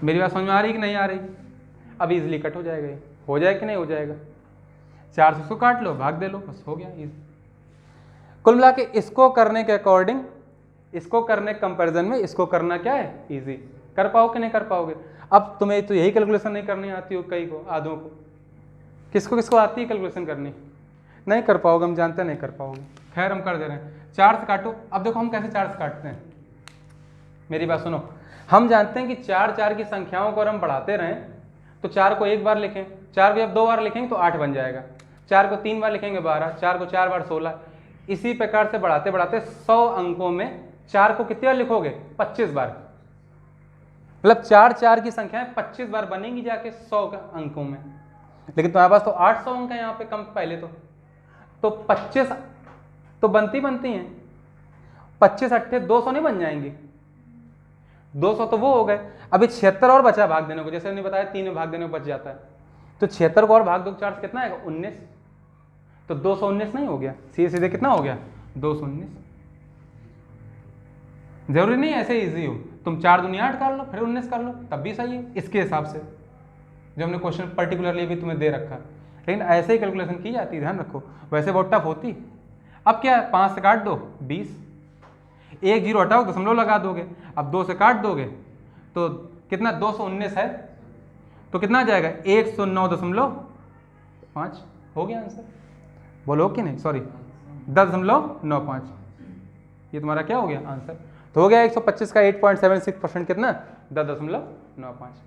मेरी बात समझ में आ रही कि नहीं आ रही? अब इजीली कट हो जाएगा ये। हो जाएगा कि नहीं हो जाएगा? 400 को काट लो, भाग दे लो, बस हो गया इजी। कुल मिला के इसको करने के अकॉर्डिंग, इसको करने कंपैरिजन में इसको करना क्या है? इजी। कर पाओ कि नहीं कर पाओगे? अब तुम्हें तो यही कैलकुलेशन नहीं करनी आती हो, कई को, आधों को। किसको किसको आती है कैलकुलेशन करनी? नहीं कर पाओगे, हम जानते नहीं कर पाओगे। खैर हम कर दे रहे हैं। 4 से काटो। अब देखो हम कैसे 4 से काटते हैं। मेरी बात सुनो, हम जानते हैं कि 4 की संख्याओं को अगर हम बढ़ाते रहें तो 4 को एक बार लिखें, 4 को जब 2 बार लिखेंगे तो 8 बन जाएगा, 4 को 3 बार लिखेंगे 12, 4 को 4 बार 16। इसी प्रकार से बढ़ाते बढ़ाते 100 अंकों में 4 को कितनी बार लिखोगे? 25 बार। मतलब 4 की संख्याएं 25 बार बनेंगी जाके 100 अंकों में। लेकिन तुम्हारे पास तो 800 अंक है यहाँ पे कम पहले तो 25 तो बनती हैं। 25 अट्ठे 200 नहीं बन जाएंगी? 200 तो वो हो गए। अभी 76 और बचा भाग देने को, जैसे मैंने बताया 3 में भाग देने को बच जाता है, तो 76 को और भाग दो 4 से कितना आएगा? 19। तो 219 नहीं हो गया? सीधे सीधे कितना हो गया? 219। जरूरी नहीं ऐसे इजी हो, तुम 4 दूनी 8 कर लो, फिर 19 कर लो, तब भी सही है इसके हिसाब से जो हमने क्वेश्चन पर्टिकुलरली भी तुम्हें दे रखा। लेकिन ऐसे ही कैलकुलेशन की जाती है, ध्यान रखो, वैसे बहुत टफ होती। अब क्या है, 5 से काट दो 20, एक जीरो हटाओ दशमलव लगा दोगे, अब 2 से काट दोगे तो कितना 219 है, तो कितना आ जाएगा 109.5 हो गया आंसर। बोलो कि नहीं, सॉरी 10.95, ये तुम्हारा क्या हो गया आंसर। तो हो गया 125 का 8.76% कितना 10.95।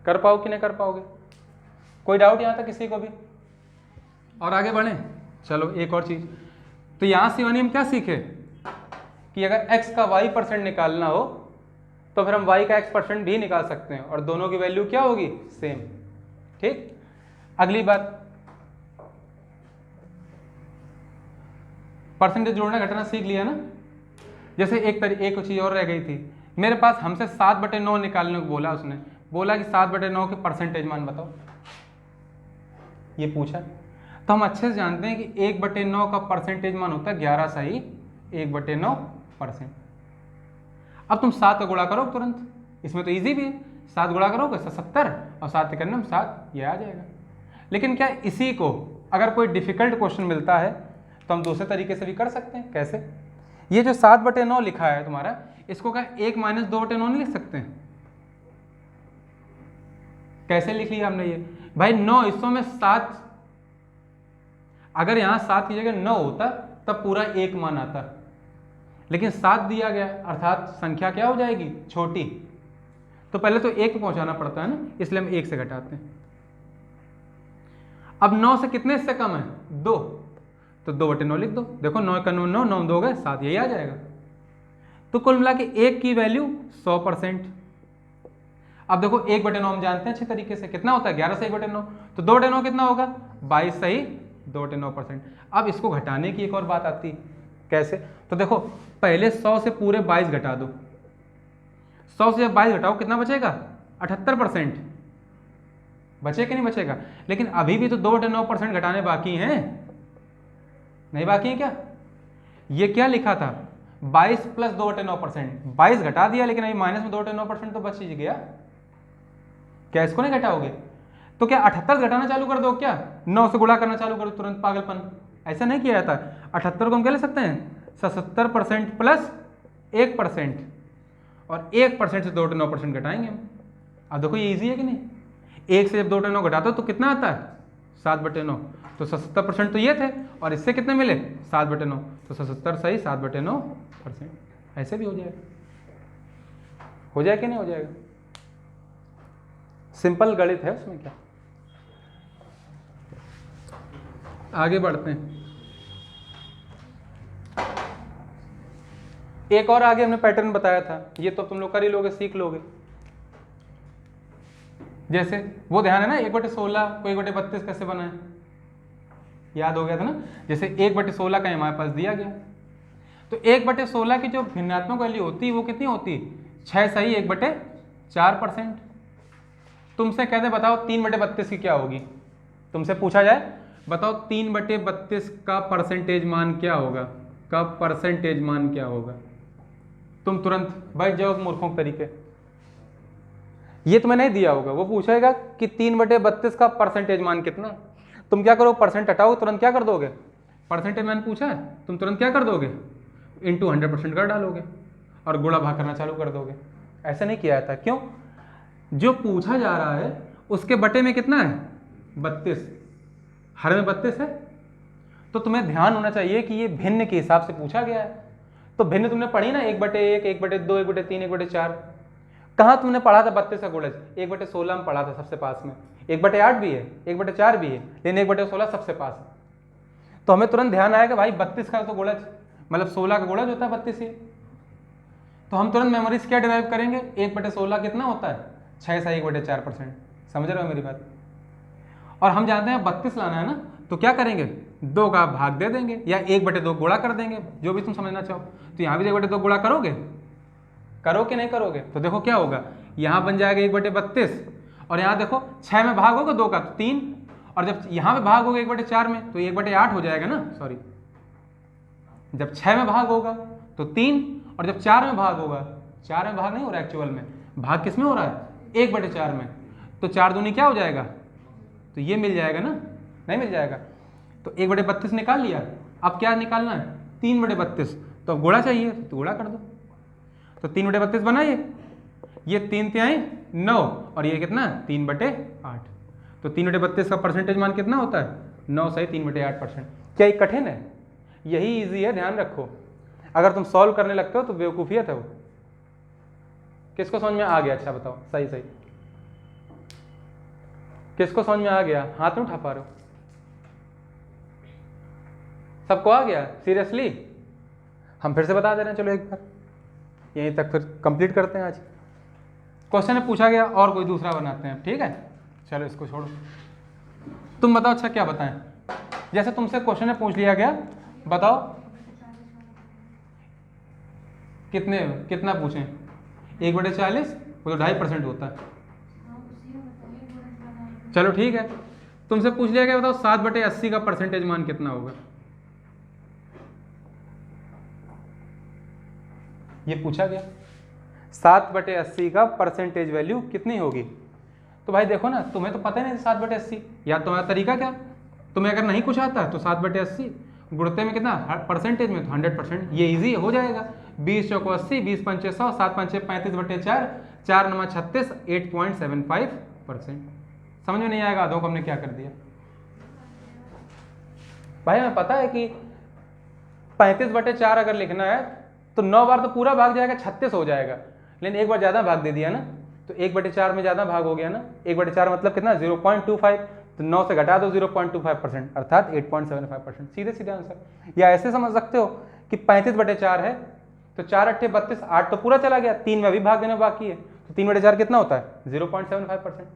कर पाओ कि नहीं कर पाओगे, कोई डाउट यहाँ तक किसी को भी? और आगे बढ़े, चलो एक और चीज। तो यहाँ से हम क्या सीखे कि अगर x का y% निकालना हो तो फिर हम y का x% भी निकाल सकते हैं और दोनों की वैल्यू क्या होगी, सेम। ठीक, अगली बात, परसेंटेज जोड़ना घटाना सीख लिया ना। जैसे एक चीज और रह गई थी मेरे पास, हमसे 7/9 निकालने को बोला, उसने बोला कि 7/9 के परसेंटेज मान बताओ, ये पूछा। तो हम अच्छे से जानते हैं कि 1/9 का परसेंटेज मान होता है 11 सही 1/9%। अब तुम 7 का गुणा करो तुरंत, इसमें तो इजी भी है, 7 गुणा करोगे 70 और 7 करने 7, ये आ जाएगा। लेकिन क्या इसी को अगर कोई डिफिकल्ट क्वेश्चन मिलता है तो हम दूसरे तरीके से भी कर सकते हैं। कैसे, ये जो 7/9 लिखा है तुम्हारा, इसको क्या 1 - 2/9 नहीं लिख सकते हैं? कैसे लिख लिया हमने ये भाई, 9 हिस्सों में 7, अगर यहाँ 7 की जगह 9 होता तब पूरा 1 मान आता, लेकिन 7 दिया गया अर्थात संख्या क्या हो जाएगी, छोटी। तो पहले तो 1 पे पहुंचाना पड़ता है ना, इसलिए हम 1 से घटाते हैं। अब 9 से कितने से कम है, 2, तो 2/9 लिख दो। देखो 9 का 9 9, 9 2 गए 7, यही आ जाएगा। तो कुल मिला के 1 की वैल्यू 100%। अब देखो 1/9 हम जानते हैं अच्छे तरीके से, कितना होता है 11 से 1/9, तो 2/9 कितना होगा 22 सही 2/9%। अब इसको घटाने की एक और बात आती, कैसे, तो देखो पहले 100 से पूरे 22 घटा दो, 100 से जब 22 घटाओ कितना बचेगा 78%, बचे कि नहीं बचेगा। लेकिन अभी भी तो 2/9% घटाने बाकी हैं, नहीं बाकी है क्या? ये क्या लिखा था 22 + 2/9%, 22 घटा दिया लेकिन अभी माइनस में 2/9% तो बच ही गया। क्या इसको नहीं घटाओगे? तो क्या 78 घटाना चालू कर दो, क्या 9 से गुणा करना चालू कर दो तुरंत, पागलपन, ऐसा नहीं किया जाता। 78 को हम क्या ले सकते हैं 77% + 1%, और 1% से 2/9% घटाएंगे हम। अब देखो ये इजी है कि नहीं, 1 से जब 2/9 घटाते हो तो कितना आता है 7/9, तो 77% तो ये थे और इससे कितने मिले 7/9, तो 77 सही 7/9%। ऐसे भी हो जाएगा, हो जाएगा कि नहीं हो जाएगा, सिंपल गणित है उसमें क्या। आगे बढ़ते हैं, एक और आगे हमने पैटर्न बताया था, ये तो तुम लोग कर ही लोगे, सीख लोगे। जैसे वो ध्यान है ना 1/16 को 1/32 कैसे बना है, याद हो गया था ना। जैसे 1/16 का हमारे पास दिया गया, तो 1/16 की जो भिन्नात्मक वैल्यू होती वो कितनी होती 6 सही 1/4%। तुमसे कहते बताओ 3/32 की क्या होगी, तुमसे पूछा जाए बताओ 3/32 का परसेंटेज मान क्या होगा, का परसेंटेज मान क्या होगा, तुम तुरंत बैठ जाओ मूर्खों के तरीके। ये तुम्हें नहीं दिया होगा, वो पूछेगा कि 3/32 का परसेंटेज मान कितना, तुम क्या करो परसेंट हटाओ तुरंत क्या कर दोगे, परसेंटेज मान पूछा है तुम तुरंत क्या कर दोगे इंटू 100% कर डालोगे और गुणा भाग करना चालू कर दोगे। ऐसा नहीं किया जाता, क्यों, जो पूछा जा रहा है उसके बटे में कितना है 32, हर में 32 है, तो तुम्हें ध्यान होना चाहिए कि ये भिन्न के हिसाब से पूछा गया है। तो भिन्न तुमने पढ़ी ना 1/1, 1/2, 1/3, 1/4, कहाँ तुमने पढ़ा था 32 का गुणज 1/16 में पढ़ा था सबसे पास में, 1/8 भी है 1/4 भी है, लेकिन 1/16 सबसे पास है। तो हमें तुरंत ध्यान आएगा भाई 32 का तो गुणज मतलब 16 का गुणज होता है 32 ही, तो हम तुरंत मेमोरी से क्या डिराइव करेंगे 1/16 कितना होता है 6 सही 1/4%। समझ रहे हो मेरी बात। और हम जानते हैं 32 लाना है ना, तो क्या करेंगे 2 का भाग दे देंगे या 1/2 गुणा कर देंगे, जो भी तुम समझना चाहो। तो यहाँ भी 1/2 गुणा करोगे, करो कि नहीं करोगे, तो देखो क्या होगा यहाँ बन जाएगा 1/32 और यहाँ देखो 6 में भाग होगा 2 का तो 3, और जब यहाँ पे भाग होगा 1/4 में तो 1/8 हो जाएगा ना, सॉरी जब 6 में भाग होगा तो 3 और जब 4 में भाग होगा 4 में भाग नहीं हो रहा है एक्चुअल में, भाग किस में हो रहा है 1/4 में। तो 4 दूनी क्या हो जाएगा, तो ये मिल जाएगा ना, नहीं मिल जाएगा। तो 1/32 निकाल लिया, अब क्या निकालना है 3/32, तो अब गुणा चाहिए तो गुणा कर दो। तो 3/32 बना ये 3 तिहाई 9 और ये कितना 3/8। तो 3/32 का परसेंटेज मान कितना होता है 9 सही 3/8%। क्या ये कठिन है, यही इजी है, ध्यान रखो। अगर तुम सॉल्व करने लगते हो तो बेवकूफियत है वो। किसको समझ में आ गया, अच्छा बताओ, सही सही किसको समझ में आ गया, हाथ नहीं उठा पा रहे हो, सबको आ गया सीरियसली? हम फिर से बता दे रहे हैं, चलो एक बार यहीं तक फिर कंप्लीट करते हैं आज। क्वेश्चन में पूछा गया और कोई दूसरा बनाते हैं, ठीक है, चलो इसको छोड़ो। तुम बताओ, अच्छा क्या बताएं, जैसे तुमसे क्वेश्चन में पूछ लिया गया, बताओ कितना पूछें 1/40, वो तो 2.5% होता है। चलो ठीक है, तुमसे पूछ लिया गया, बताओ 7/80 का परसेंटेज मान कितना होगा। ये पूछा गया 7/80 का परसेंटेज वैल्यू कितनी होगी। तो भाई देखो ना, तुम्हें तो पता ही नहीं 7/80, या तुम्हारा तरीका क्या, तुम्हें अगर नहीं कुछ आता है तो 7/80 गुणते में कितना परसेंटेज में तो 100%, ये इजी हो जाएगा। 20 चौको 80, 20 पंचे 100, 7 पंचे 35/4, 4 9 36, 8.75%। समझ में नहीं आएगा आधों को हमने क्या कर दिया। भाई हमें पता है कि 35/4 अगर लिखना है तो 9 बार तो पूरा भाग जाएगा, 36 हो जाएगा, लेकिन एक बार ज़्यादा भाग दे दिया ना, तो 1/4 में ज़्यादा भाग हो गया ना। 1/4 मतलब कितना 0.25, तो 9 से घटा दो 0.25%, अर्थात 8.75%, सीधे सीधे आंसर। या ऐसे समझ सकते हो कि 35/4 है तो 4 8 32, 8 तो पूरा चला गया, 3 में अभी भाग देना बाकी है, तो 3/4 कितना होता है 0.75%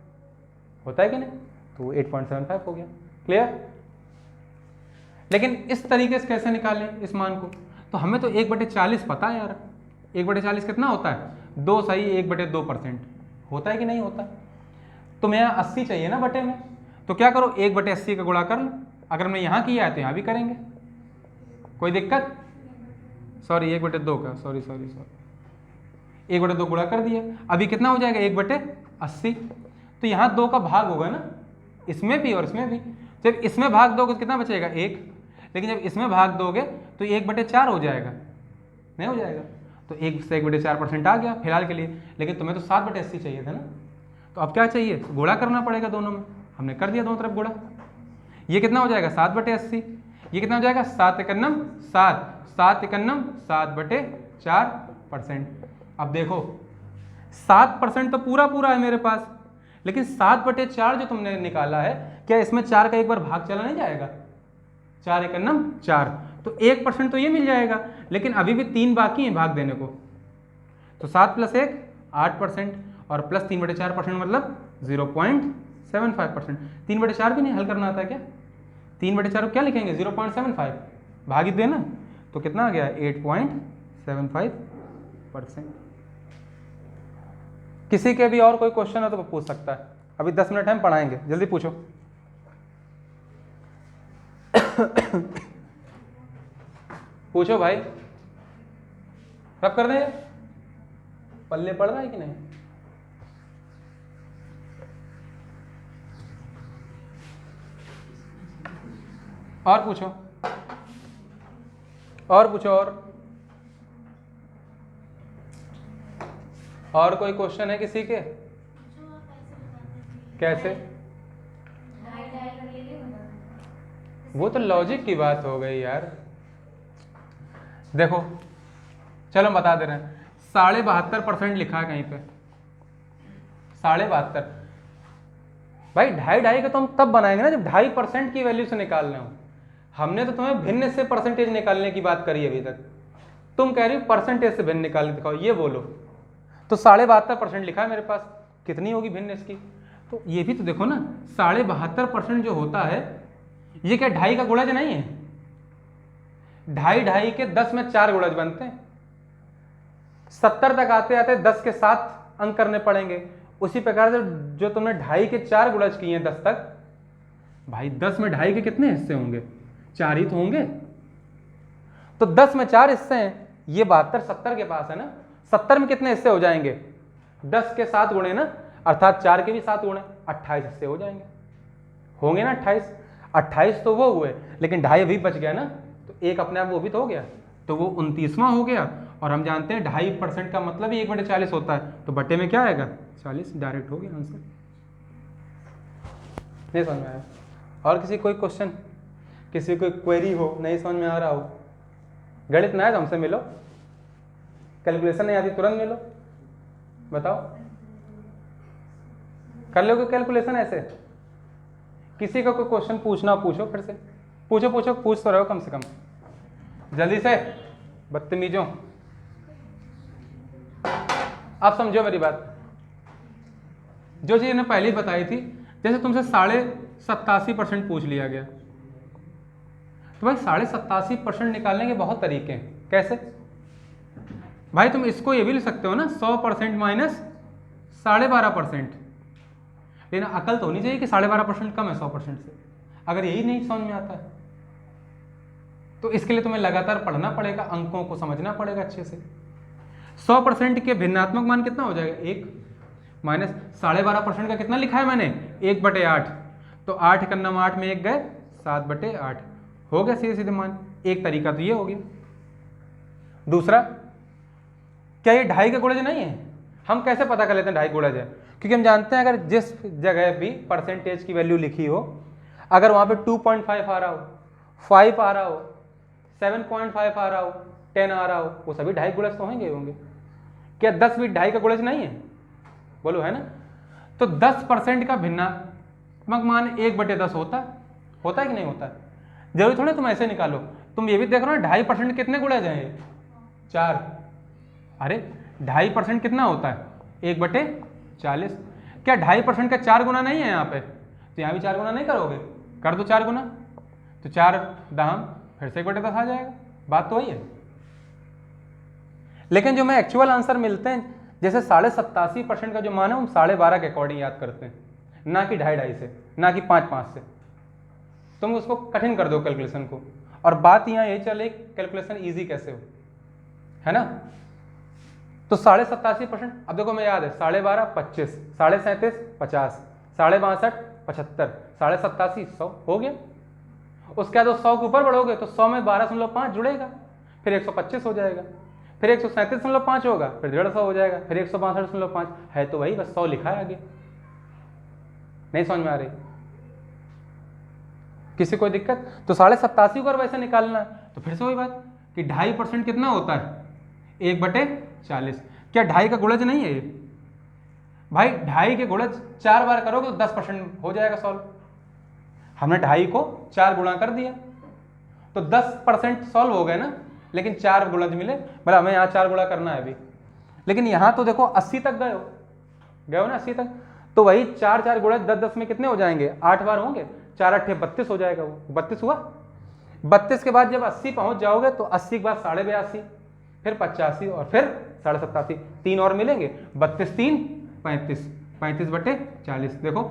होता है कि नहीं, तो 8.75 हो गया। क्लियर? लेकिन इस तरीके से कैसे निकालें इस मान को, तो हमें तो 1/40 पता है यार, 1/40 कितना होता है 2 सही 1/2% होता है कि नहीं होता। तुम्हें यहाँ 80 चाहिए ना बटे में, तो क्या करो 1/80 का गुणा कर लो। अगर हमने यहाँ किया है तो यहाँ भी करेंगे, कोई दिक्कत, सॉरी 1/2 का, सॉरी 1/2 गुणा कर दिया, अभी कितना हो जाएगा 1/80। तो यहाँ 2 का भाग होगा ना, इसमें भी और इसमें भी। जब इसमें भाग दोगे तो कितना बचेगा 1, लेकिन जब इसमें भाग दोगे तो 1/4 हो जाएगा, नहीं हो जाएगा। तो 1 से 1/4% आ गया फिलहाल के लिए, लेकिन तुम्हें तो 7/80 चाहिए था ना, तो अब क्या चाहिए गुणा करना पड़ेगा दोनों में। हमने कर दिया दोनों तरफ गुणा, ये कितना हो जाएगा 7/80, ये कितना हो जाएगा 7 एकन्नम 7, 7 एकन्नम 7/4%। अब देखो 7% तो पूरा पूरा है मेरे पास, लेकिन 7/4 जो तुमने निकाला है, क्या इसमें 4 का एक बार भाग चला नहीं जाएगा, 4 एकन्नम 4, तो 1% तो ये मिल जाएगा, लेकिन अभी भी 3 बाकी हैं भाग देने को। तो 7 + 1 8%, और प्लस 3/4% मतलब 0.75%। 3/4 भी नहीं हल करना आता है क्या, 3/4 क्या लिखेंगे 0.75, भाग ही देना, तो कितना आ गया 8.75%। किसी के भी और कोई क्वेश्चन है तो पूछ सकता है, अभी 10 मिनट हम पढ़ाएंगे, जल्दी पूछो। पूछो भाई, रब कर दें, पल्ले पड़ रहा है कि नहीं। और पूछो, और पूछो, और कोई क्वेश्चन है किसी के? कैसे? वो तो लॉजिक की बात हो गई यार। देखो चलो हम बता दे रहे हैं, 72.5% लिखा है कहीं पे, 72.5। भाई 2.5 का तो हम तब बनाएंगे ना जब 2.5% की वैल्यू से निकालना हो। हमने तो तुम्हें भिन्न से परसेंटेज निकालने की बात करी अभी तक, तुम कह रही हो परसेंटेज से भिन्न निकाल दिखाओ, ये बोलो। तो 72.5% लिखा है मेरे पास, कितनी होगी भिन्न इसकी, तो ये भी तो देखो ना 72.5% जो होता है ये क्या 2.5 का गुणज नहीं है, 2.5 के 10 में 4 गुणज बनते हैं, 70 तक आते आते 10 के 7 अंक करने पड़ेंगे। उसी प्रकार से जो तुमने 2.5 के 4 गुणज किए हैं 10 तक, भाई 10 में 2.5 के कितने हिस्से होंगे, 4 ही तो होंगे। तो 10 में 4 हिस्से हैं, ये 72 70 के पास है ना, 70 में कितने हिस्से हो जाएंगे? 10 के 7 गुणे ना, अर्थात 4 के भी 7 गुणे, 28 हिस्से हो जाएंगे, होंगे ना 28 तो वो हुए, लेकिन 2.5 अभी बच गया ना, तो एक अपने आप वो भी तो हो गया, तो वो 29वां हो गया। और हम जानते हैं 2.5% का मतलब ही 1/40 होता है, तो बटे में क्या आएगा? 40, डायरेक्ट हो गया आंसर। नहीं समझ में आया? और किसी कोई क्वेश्चन, किसी कोई क्वेरी हो, नहीं समझ में आ रहा हो, गणित ना है तो हमसे मिलो, कैलकुलेशन नहीं आती तुरंत मिलो, बताओ कर लोगे कैलकुलेशन ऐसे? किसी का कोई क्वेश्चन पूछना पूछो, फिर से पूछो पूछ तो रहो कम से कम, जल्दी से बदतमीजों। आप समझो मेरी बात, जो चीज़ ने पहले ही बताई थी, जैसे तुमसे 87.5% पूछ लिया गया, तो भाई 87.5% निकालने के बहुत तरीके हैं। कैसे भाई? तुम इसको ये भी लिख सकते हो ना, 100% माइनस 12.5%, लेकिन अकल तो होनी चाहिए कि 12.5% कम है 100% से। अगर यही नहीं समझ में आता है तो इसके लिए तुम्हें लगातार पढ़ना पड़ेगा, अंकों को समझना पड़ेगा अच्छे से। 100% के भिन्नात्मक मान कितना हो जाएगा? 1 माइनस 12.5% का कितना लिखा है मैंने? 1/8, तो 8 का नाम 8 में 1 गए, 7/8 हो गया सीधे सीधे मान। एक तरीका तो ये हो गया। दूसरा, क्या ये 2.5 का गुणज नहीं है? हम कैसे पता कर लेते हैं 2.5 गुणज है? क्योंकि हम जानते हैं अगर जिस जगह भी परसेंटेज की वैल्यू लिखी हो, अगर वहां पे 2.5 आ रहा हो, 5 आ रहा हो, 7.5 आ रहा हो, 10 आ रहा हो, वो सभी 2.5 गुणज तो होंगे। क्या 10 भी 2.5 का गुणज नहीं है? बोलो है ना? तो 10% का भिन्नात्मक मान 1/10 होता है कि नहीं होता है? जरूरी थोड़ी तुम ऐसे निकालो, तुम ये भी देख रहे हो 2.5% कितने गुणज हैं? 4। अरे 2.5% कितना होता है? 1/40। क्या 2.5% का 4 गुना नहीं है यहाँ पे? तो यहाँ भी 4 गुना नहीं करोगे? कर दो 4 गुना, तो 4 दाम फिर से 1/10 आ जाएगा। बात तो वही है। लेकिन जो मैं एक्चुअल आंसर मिलते हैं, जैसे 87.5% का जो मान है, हम 12.5 के अकॉर्डिंग याद करते हैं, ना कि 2.5 से, ना कि 5 से। तुम उसको कठिन कर दो कैलकुलेशन को, और बात यहाँ यही चले कैलकुलेशन इजी कैसे हो, है ना? तो 87.5%, अब देखो मैं याद है 12.5 25, 37.5 50, 62.5 75, 87.5 100 हो गया। उसके बाद 100 के ऊपर बढ़ोगे तो 100 में 12.5 जुड़ेगा, फिर 125 हो जाएगा, फिर 137.5 होगा, फिर 150 हो जाएगा, फिर 162.5 है, तो वही बस 100 लिखा है आगे। नहीं समझ में आ रही किसी कोई दिक्कत? तो 87.5 को अगर वैसे निकालना है तो फिर से वही बात कि 2.5% कितना होता है? 1/40। क्या 2.5 का गुणज नहीं है ये? भाई 2.5 के गुणज 4 बार करोगे तो 10% हो जाएगा सॉल्व। हमने 2.5 को 4 गुणा कर दिया तो 10% सॉल्व हो गए ना, लेकिन 4 गुणज मिले। मतलब हमें यहाँ 4 गुणा करना है अभी, लेकिन यहाँ तो देखो 80 तक गए हो ना, 80 तक, तो वही 4 गुणज 10 में कितने हो जाएंगे? 8 बार होंगे, 4 8 32 हो जाएगा। वो 32 हुआ। 32 के बाद जब 80 पहुंच जाओगे तो 80 के बाद 82.5, फिर 85 और फिर 87.5, 3 और मिलेंगे। 32 3 35, 35/40। देखो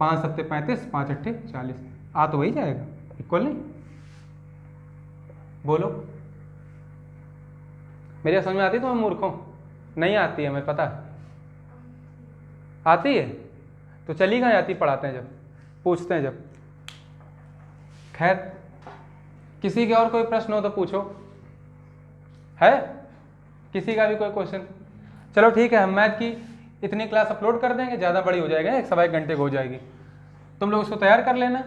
5 7 35, 5 8 40, आ तो वही जाएगा, इक्वल नहीं? बोलो मेरी समझ में आती है तुम्हें मूर्खों? नहीं आती है, मैं पता आती है तो चली कहाँ जाती? पढ़ाते हैं जब, पूछते हैं जब। खैर, किसी के और कोई प्रश्न हो तो पूछो। है किसी का भी कोई क्वेश्चन? चलो ठीक है, हम मैथ की इतनी क्लास अपलोड कर देंगे, ज़्यादा बड़ी हो जाएगी, 1 सवा 1 घंटे की हो जाएगी। तुम लोग उसको तैयार कर लेना,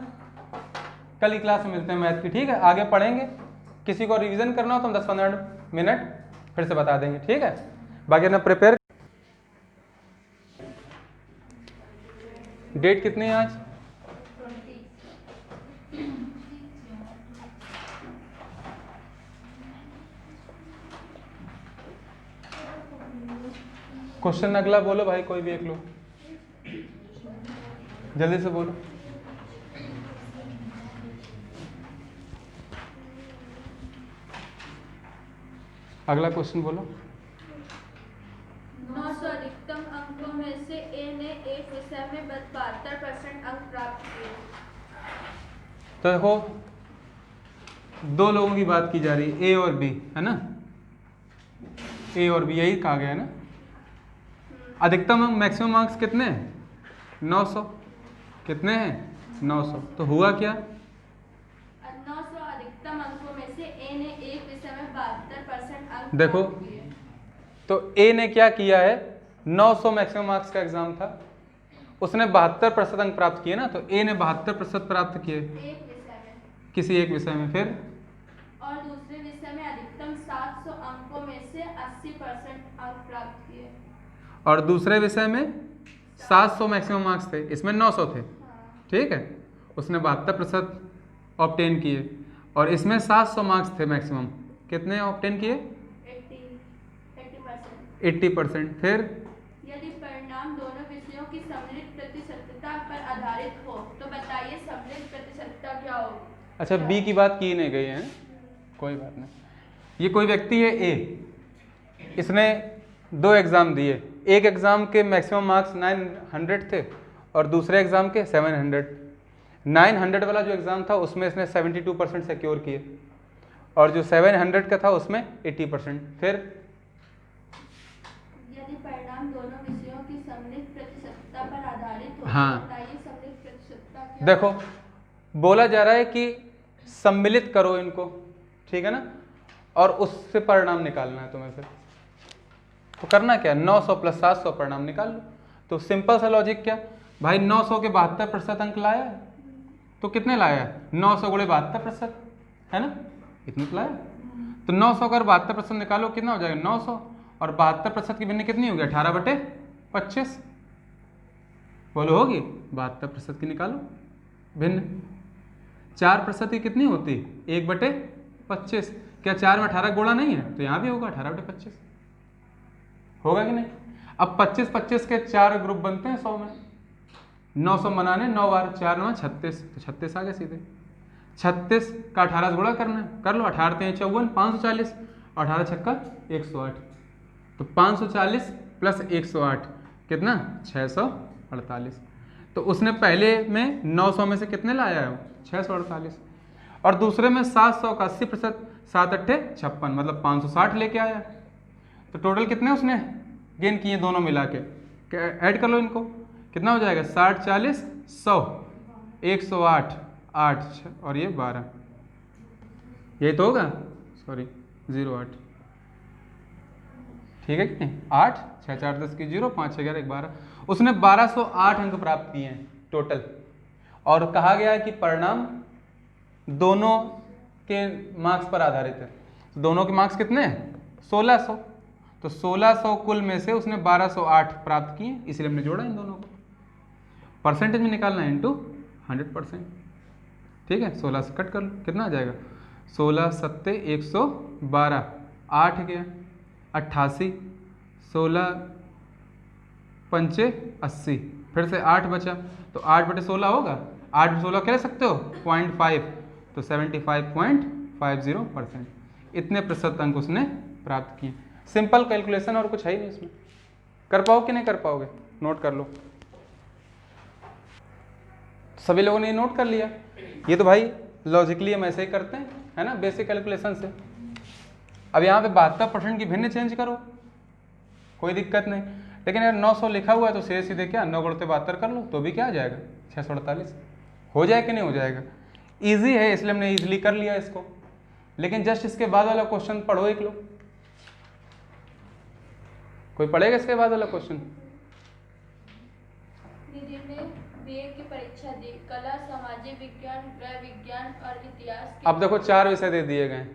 कल की क्लास में मिलते हैं मैथ की, ठीक है? आगे पढ़ेंगे। किसी को रिवीजन करना हो तो हम 10-15 मिनट फिर से बता देंगे, ठीक है? बाकी ना प्रिपेयर। डेट कितनी है आज? 20। क्वेश्चन अगला बोलो भाई, कोई भी एक लो, जल्दी से बोलो। अगला क्वेश्चन बोलो। 900 अधिकतम अंकों में से ए ने एक विषय में 72% अंक प्राप्त किए। तो देखो 2 लोगों की बात की जा रही है, ए और बी, है ना? ए और बी, यही कहा गया है ना। अधिकतम अंक मैक्सिमम मार्क्स कितने हैं? 900। कितने हैं? 900। तो हुआ क्या? 900 अधिकतम अंकों में से ए ने एक विषय में 72% अंक देखो, प्राप्त किए। तो ए ने क्या किया है, 900 मैक्सिमम मार्क्स का एग्जाम था, उसने 72% अंक प्राप्त किए ना, तो ए ने 72% प्राप्त किए एक विषय में, किसी एक विषय में। फिर और दूसरे विषय में अधिकतम 700 अंकों में से 80% अंक प्राप्त किए। और दूसरे विषय में 700 मैक्सिमम मार्क्स थे, इसमें 900 थे, ठीक है, उसने 72% ऑब्टेन किए, और इसमें 700 मार्क्स थे मैक्सिमम, कितने ऑब्टेन किए? 80%। फिर यदि परिणाम दोनों विषयों की सम्मिलित प्रतिशतता पर आधारित हो तो बताइए सम्मिलित प्रतिशतता क्या होगी? अच्छा, बी की बात की नहीं गई है, कोई बात नहीं। ये कोई व्यक्ति है ए, इसने 2 एग्ज़ाम दिए, एक एग्ज़ाम के मैक्सिमम मार्क्स 900 थे और दूसरे एग्ज़ाम के 700। 900 वाला जो एग्ज़ाम था उसमें इसने 72% सिक्योर किए, और जो 700 का था उसमें 80%। फिर यदि परिणाम दोनों विषयों की सम्मिलित प्रतिशतता पर आधारित हो हाँ। तो बताइए सम्मिलित प्रतिशतता क्या देखो, होगी? बोला जा रहा है कि सम्मिलित करो इनको, ठीक है ना, और उससे परिणाम निकालना है तुम्हें। फिर तो करना क्या, 900 + 700 परिणाम निकाल लो। तो सिंपल सा लॉजिक क्या भाई, 900 के 72% अंक लाया है, तो कितने लाया है? 900 × 72%, है ना, इतने तो लाया। तो 900 का 72% निकालो, कितना हो जाएगा? 900। और 72% की भिन्न कितनी होगी? 18/25। बोलो होगी? 72% की निकालो भिन्न। 4% की कितनी होती? 1/25। क्या 4 में 18 गुणा नहीं है? तो यहाँ भी होगा 18/25, होगा कि नहीं? अब 25-25 के 4 ग्रुप बनते हैं 100 में, 900 बनाने 9 बार, 4 9 36, तो 36 आ गए सीधे। 36 का 18 से गुणा करना है, कर लो, 18 × 3 = 54, 540, 18 छक्का 108, तो 540 + 108 कितना? 648। तो उसने पहले में 900 में से कितने लाया है? 648। और दूसरे में 700 का 80%, 7 × 8 = 56, मतलब 560 लेके आया। तो टोटल कितने उसने गेन किए दोनों मिला के? ऐड कर लो इनको, कितना हो जाएगा? 60 40 100, 108 8 और ये 12, यही तो होगा, सॉरी 08, ठीक है कि नहीं? 8 6 4 10 की 0, 5 6 11 12। उसने 1208 अंक प्राप्त किए हैं टोटल, और कहा गया है कि परिणाम दोनों के मार्क्स पर आधारित है। तो दोनों के मार्क्स कितने हैं? 1600। तो 1600 कुल में से उसने 1208 प्राप्त किए, इसलिए हमने जोड़ा इन दोनों को। परसेंटेज में निकालना है इंटू 100%, ठीक है। 16 से कट कर लो, कितना आ जाएगा? 16 7 112, 8 गया 88, 16 5 80, फिर से 8 बचा, तो 8/16 होगा, 8/16 कह सकते हो 0.5, तो 75.50%, इतने प्रतिशत अंक उसने प्राप्त किए। सिंपल कैलकुलेशन, और कुछ है ही नहीं इसमें। कर पाओ कि नहीं कर पाओगे? नोट कर लो। सभी लोगों ने ये नोट कर लिया? ये तो भाई लॉजिकली हम ऐसे ही करते हैं, है ना, बेसिक कैलकुलेशन से। अब यहाँ पे 72% की भिन्न चेंज करो, कोई दिक्कत नहीं। लेकिन यार 900 लिखा हुआ है तो सीधे सीधे क्या 9 × 72 कर लो, तो भी क्या आ जाएगा? 648। हो जाए कि नहीं हो जाएगा? ईजी है, इसलिए हमने ईजिली कर लिया इसको। लेकिन जस्ट इसके बाद वाला क्वेश्चन पढ़ो एक लोग, कोई पढ़ेगा इसके बाद वाला क्वेश्चन? दीदी ने बीए की परीक्षा दी, कला, सामाजिक विज्ञान, गृह विज्ञान और इतिहास के। अब देखो 4 विषय दे दिए गए,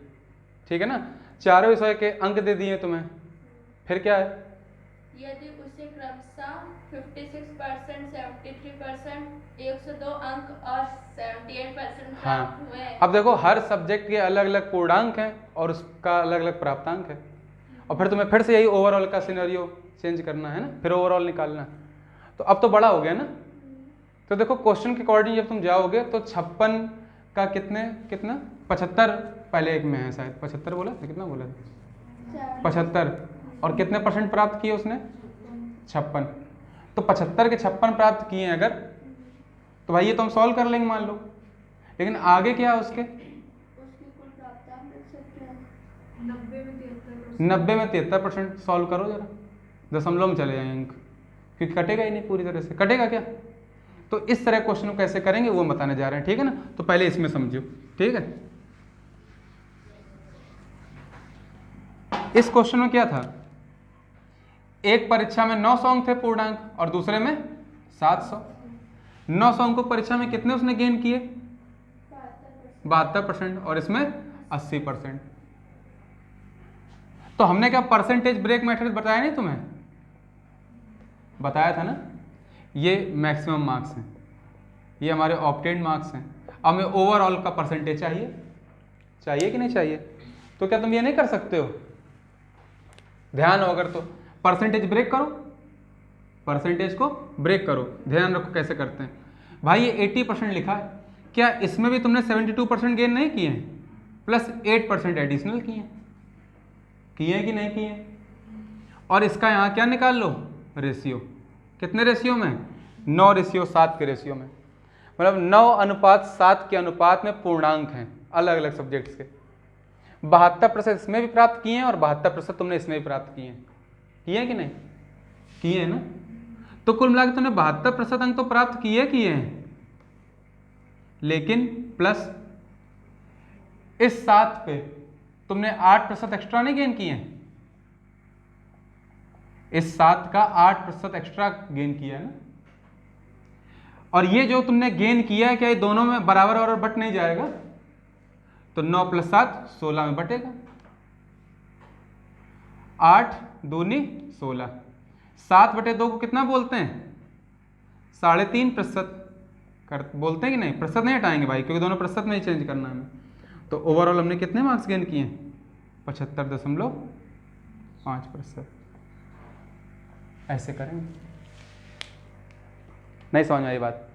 ठीक है ना, 4 विषय के अंक दे दिए तुम्हें, फिर क्या है? यदि उसे क्रमशः 56%, 73%, 102 अंक और 78% हाँ, प्राप्त हुए। अब देखो हर सब्जेक्ट के अलग अलग पूर्णांक हैं और उसका अलग अलग प्राप्तांक है, और फिर तुम्हें फिर से यही ओवरऑल का सिनेरियो चेंज करना है ना, फिर ओवरऑल निकालना है। तो अब तो बड़ा हो गया ना, तो देखो क्वेश्चन के अकॉर्डिंग जब तुम जाओगे तो 56 का कितना 75 पहले एक में है शायद, 75 बोला था, कितना बोला था? 75, और कितने % प्राप्त किए उसने? 56। तो 75 के 56 प्राप्त किए अगर, तो भाई ये तो हम सॉल्व कर लेंगे मान लो, लेकिन आगे क्या है उसके? उसकी कुल प्राप्तांक लिख सकते हैं। 90 में 73% सॉल्व करो जरा, दशमलव में चले जाए अंक, क्योंकि कटेगा ही नहीं पूरी तरह से, कटेगा क्या? तो इस तरह क्वेश्चन को कैसे करेंगे वो बताने जा रहे हैं, ठीक है ना। तो पहले इसमें समझो, ठीक है। इस क्वेश्चन में क्या था, एक परीक्षा में 900 अंक थे पूर्णांक और दूसरे में 700। 900 अंकों परीक्षा में कितने उसने गेन किए? 72%, और इसमें 80%। तो हमने क्या परसेंटेज ब्रेक मेथड बताया नहीं तुम्हें, बताया था ना। ये मैक्सिमम मार्क्स हैं, ये हमारे ऑब्टेन्ड मार्क्स हैं। अब हमें ओवरऑल का परसेंटेज चाहिए, चाहिए कि नहीं चाहिए? तो क्या तुम ये नहीं कर सकते हो? ध्यान हो अगर तो परसेंटेज ब्रेक करो, परसेंटेज को ब्रेक करो। ध्यान रखो कैसे करते हैं भाई। ये 80% लिखा है, क्या इसमें भी तुमने 72% गेन नहीं किए हैं, प्लस 8% एडिशनल किए हैं, किए हैं कि नहीं किए हैं? और इसका यहाँ क्या निकाल लो, रेशियो। कितने रेशियो में? 9:7 के रेशियो में, मतलब 9:7 के अनुपात में पूर्णांक हैं अलग अलग सब्जेक्ट्स के। 72% इसमें भी प्राप्त किए हैं और 72% तुमने इसमें भी प्राप्त किए हैं, किए हैं कि नहीं? किए हैं ना। तो कुल मिलाकर तुमने 72% अंक तो प्राप्त किए हैं, लेकिन प्लस इस 7 पे तुमने 8% एक्स्ट्रा नहीं गेन किए हैं, इस 7 का 8% एक्स्ट्रा गेन किया है ना। और ये जो तुमने गेन किया है, क्या ये दोनों में बराबर और बट नहीं जाएगा? तो 9 + 7 16 में बटेगा। 8 दूनी 16, 7/2 को कितना बोलते हैं? 3.5% बोलते हैं कि नहीं? प्रतिशत नहीं हटाएंगे भाई, क्योंकि दोनों प्रतिशत में ही चेंज करना है हमें। तो ओवरऑल हमने कितने मार्क्स गेन किए हैं? 75.5%। ऐसे करेंगे। नहीं समझ में आई बात?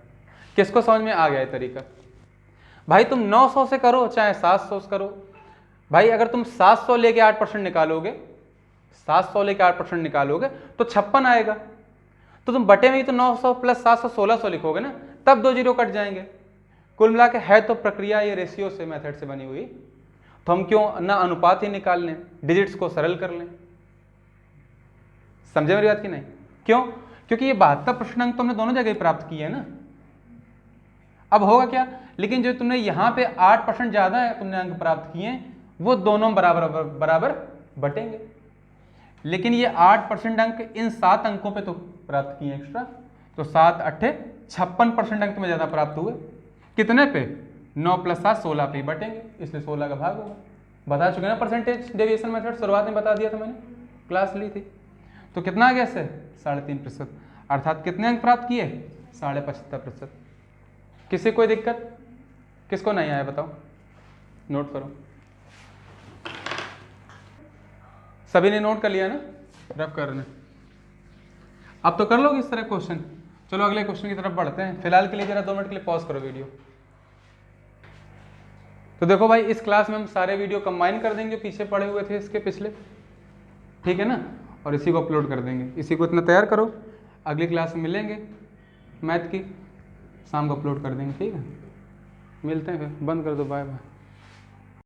किसको समझ में आ गया ये तरीका? भाई तुम 900 से करो चाहे 700 से करो, भाई अगर तुम 700 लेके 8% निकालोगे, 700 लेके 8% निकालोगे तो 56 आएगा। तो तुम बटे में ही तो 900 + 700 1600 लिखोगे ना, तब 2 जीरो कट जाएंगे। कुल मिला के है तो प्रक्रिया ये रेशियो से मेथड से बनी हुई, तो हम क्यों ना अनुपात ही निकाल लें, डिजिट्स को सरल कर लें। समझे मेरी बात की नहीं? क्यों? क्योंकि ये 72% अंक तुमने दोनों जगह प्राप्त किए हैं ना। अब होगा क्या, लेकिन जो तुमने यहाँ पे 8% ज्यादा है तुमने अंक प्राप्त किए हैं, वो दोनों बराबर बराबर बटेंगे। लेकिन ये 8% अंक इन 7 अंकों पे तो प्राप्त किए एक्स्ट्रा, तो 7 × 8 56% अंक में ज्यादा प्राप्त हुए। कितने पे? 9 + 7 16 पे ही बटेंगे, इसलिए 16 का भाग होगा। बता चुके ना परसेंटेज डेविएशन मेथड, शुरुआत में बता दिया था मैंने, क्लास ली थी। तो कितना आ गया इससे? 3.5%, अर्थात कितने अंक प्राप्त किए? 75.5%। किसी कोई दिक्कत? किसको नहीं आया बताओ, नोट करो। सभी ने नोट कर लिया ना? रफ करना। अब तो कर लोगे इस तरह क्वेश्चन। चलो अगले क्वेश्चन की तरफ बढ़ते हैं। फिलहाल के लिए जरा 2 मिनट के लिए पॉज करो वीडियो। तो देखो भाई, इस क्लास में हम सारे वीडियो कंबाइन कर देंगे जो पीछे पड़े हुए थे इसके पिछले, ठीक है ना, और इसी को अपलोड कर देंगे। इसी को इतना तैयार करो, अगली क्लास में मिलेंगे मैथ की, शाम को अपलोड कर देंगे, ठीक है। मिलते हैं फिर, बंद कर दो, बाय बाय।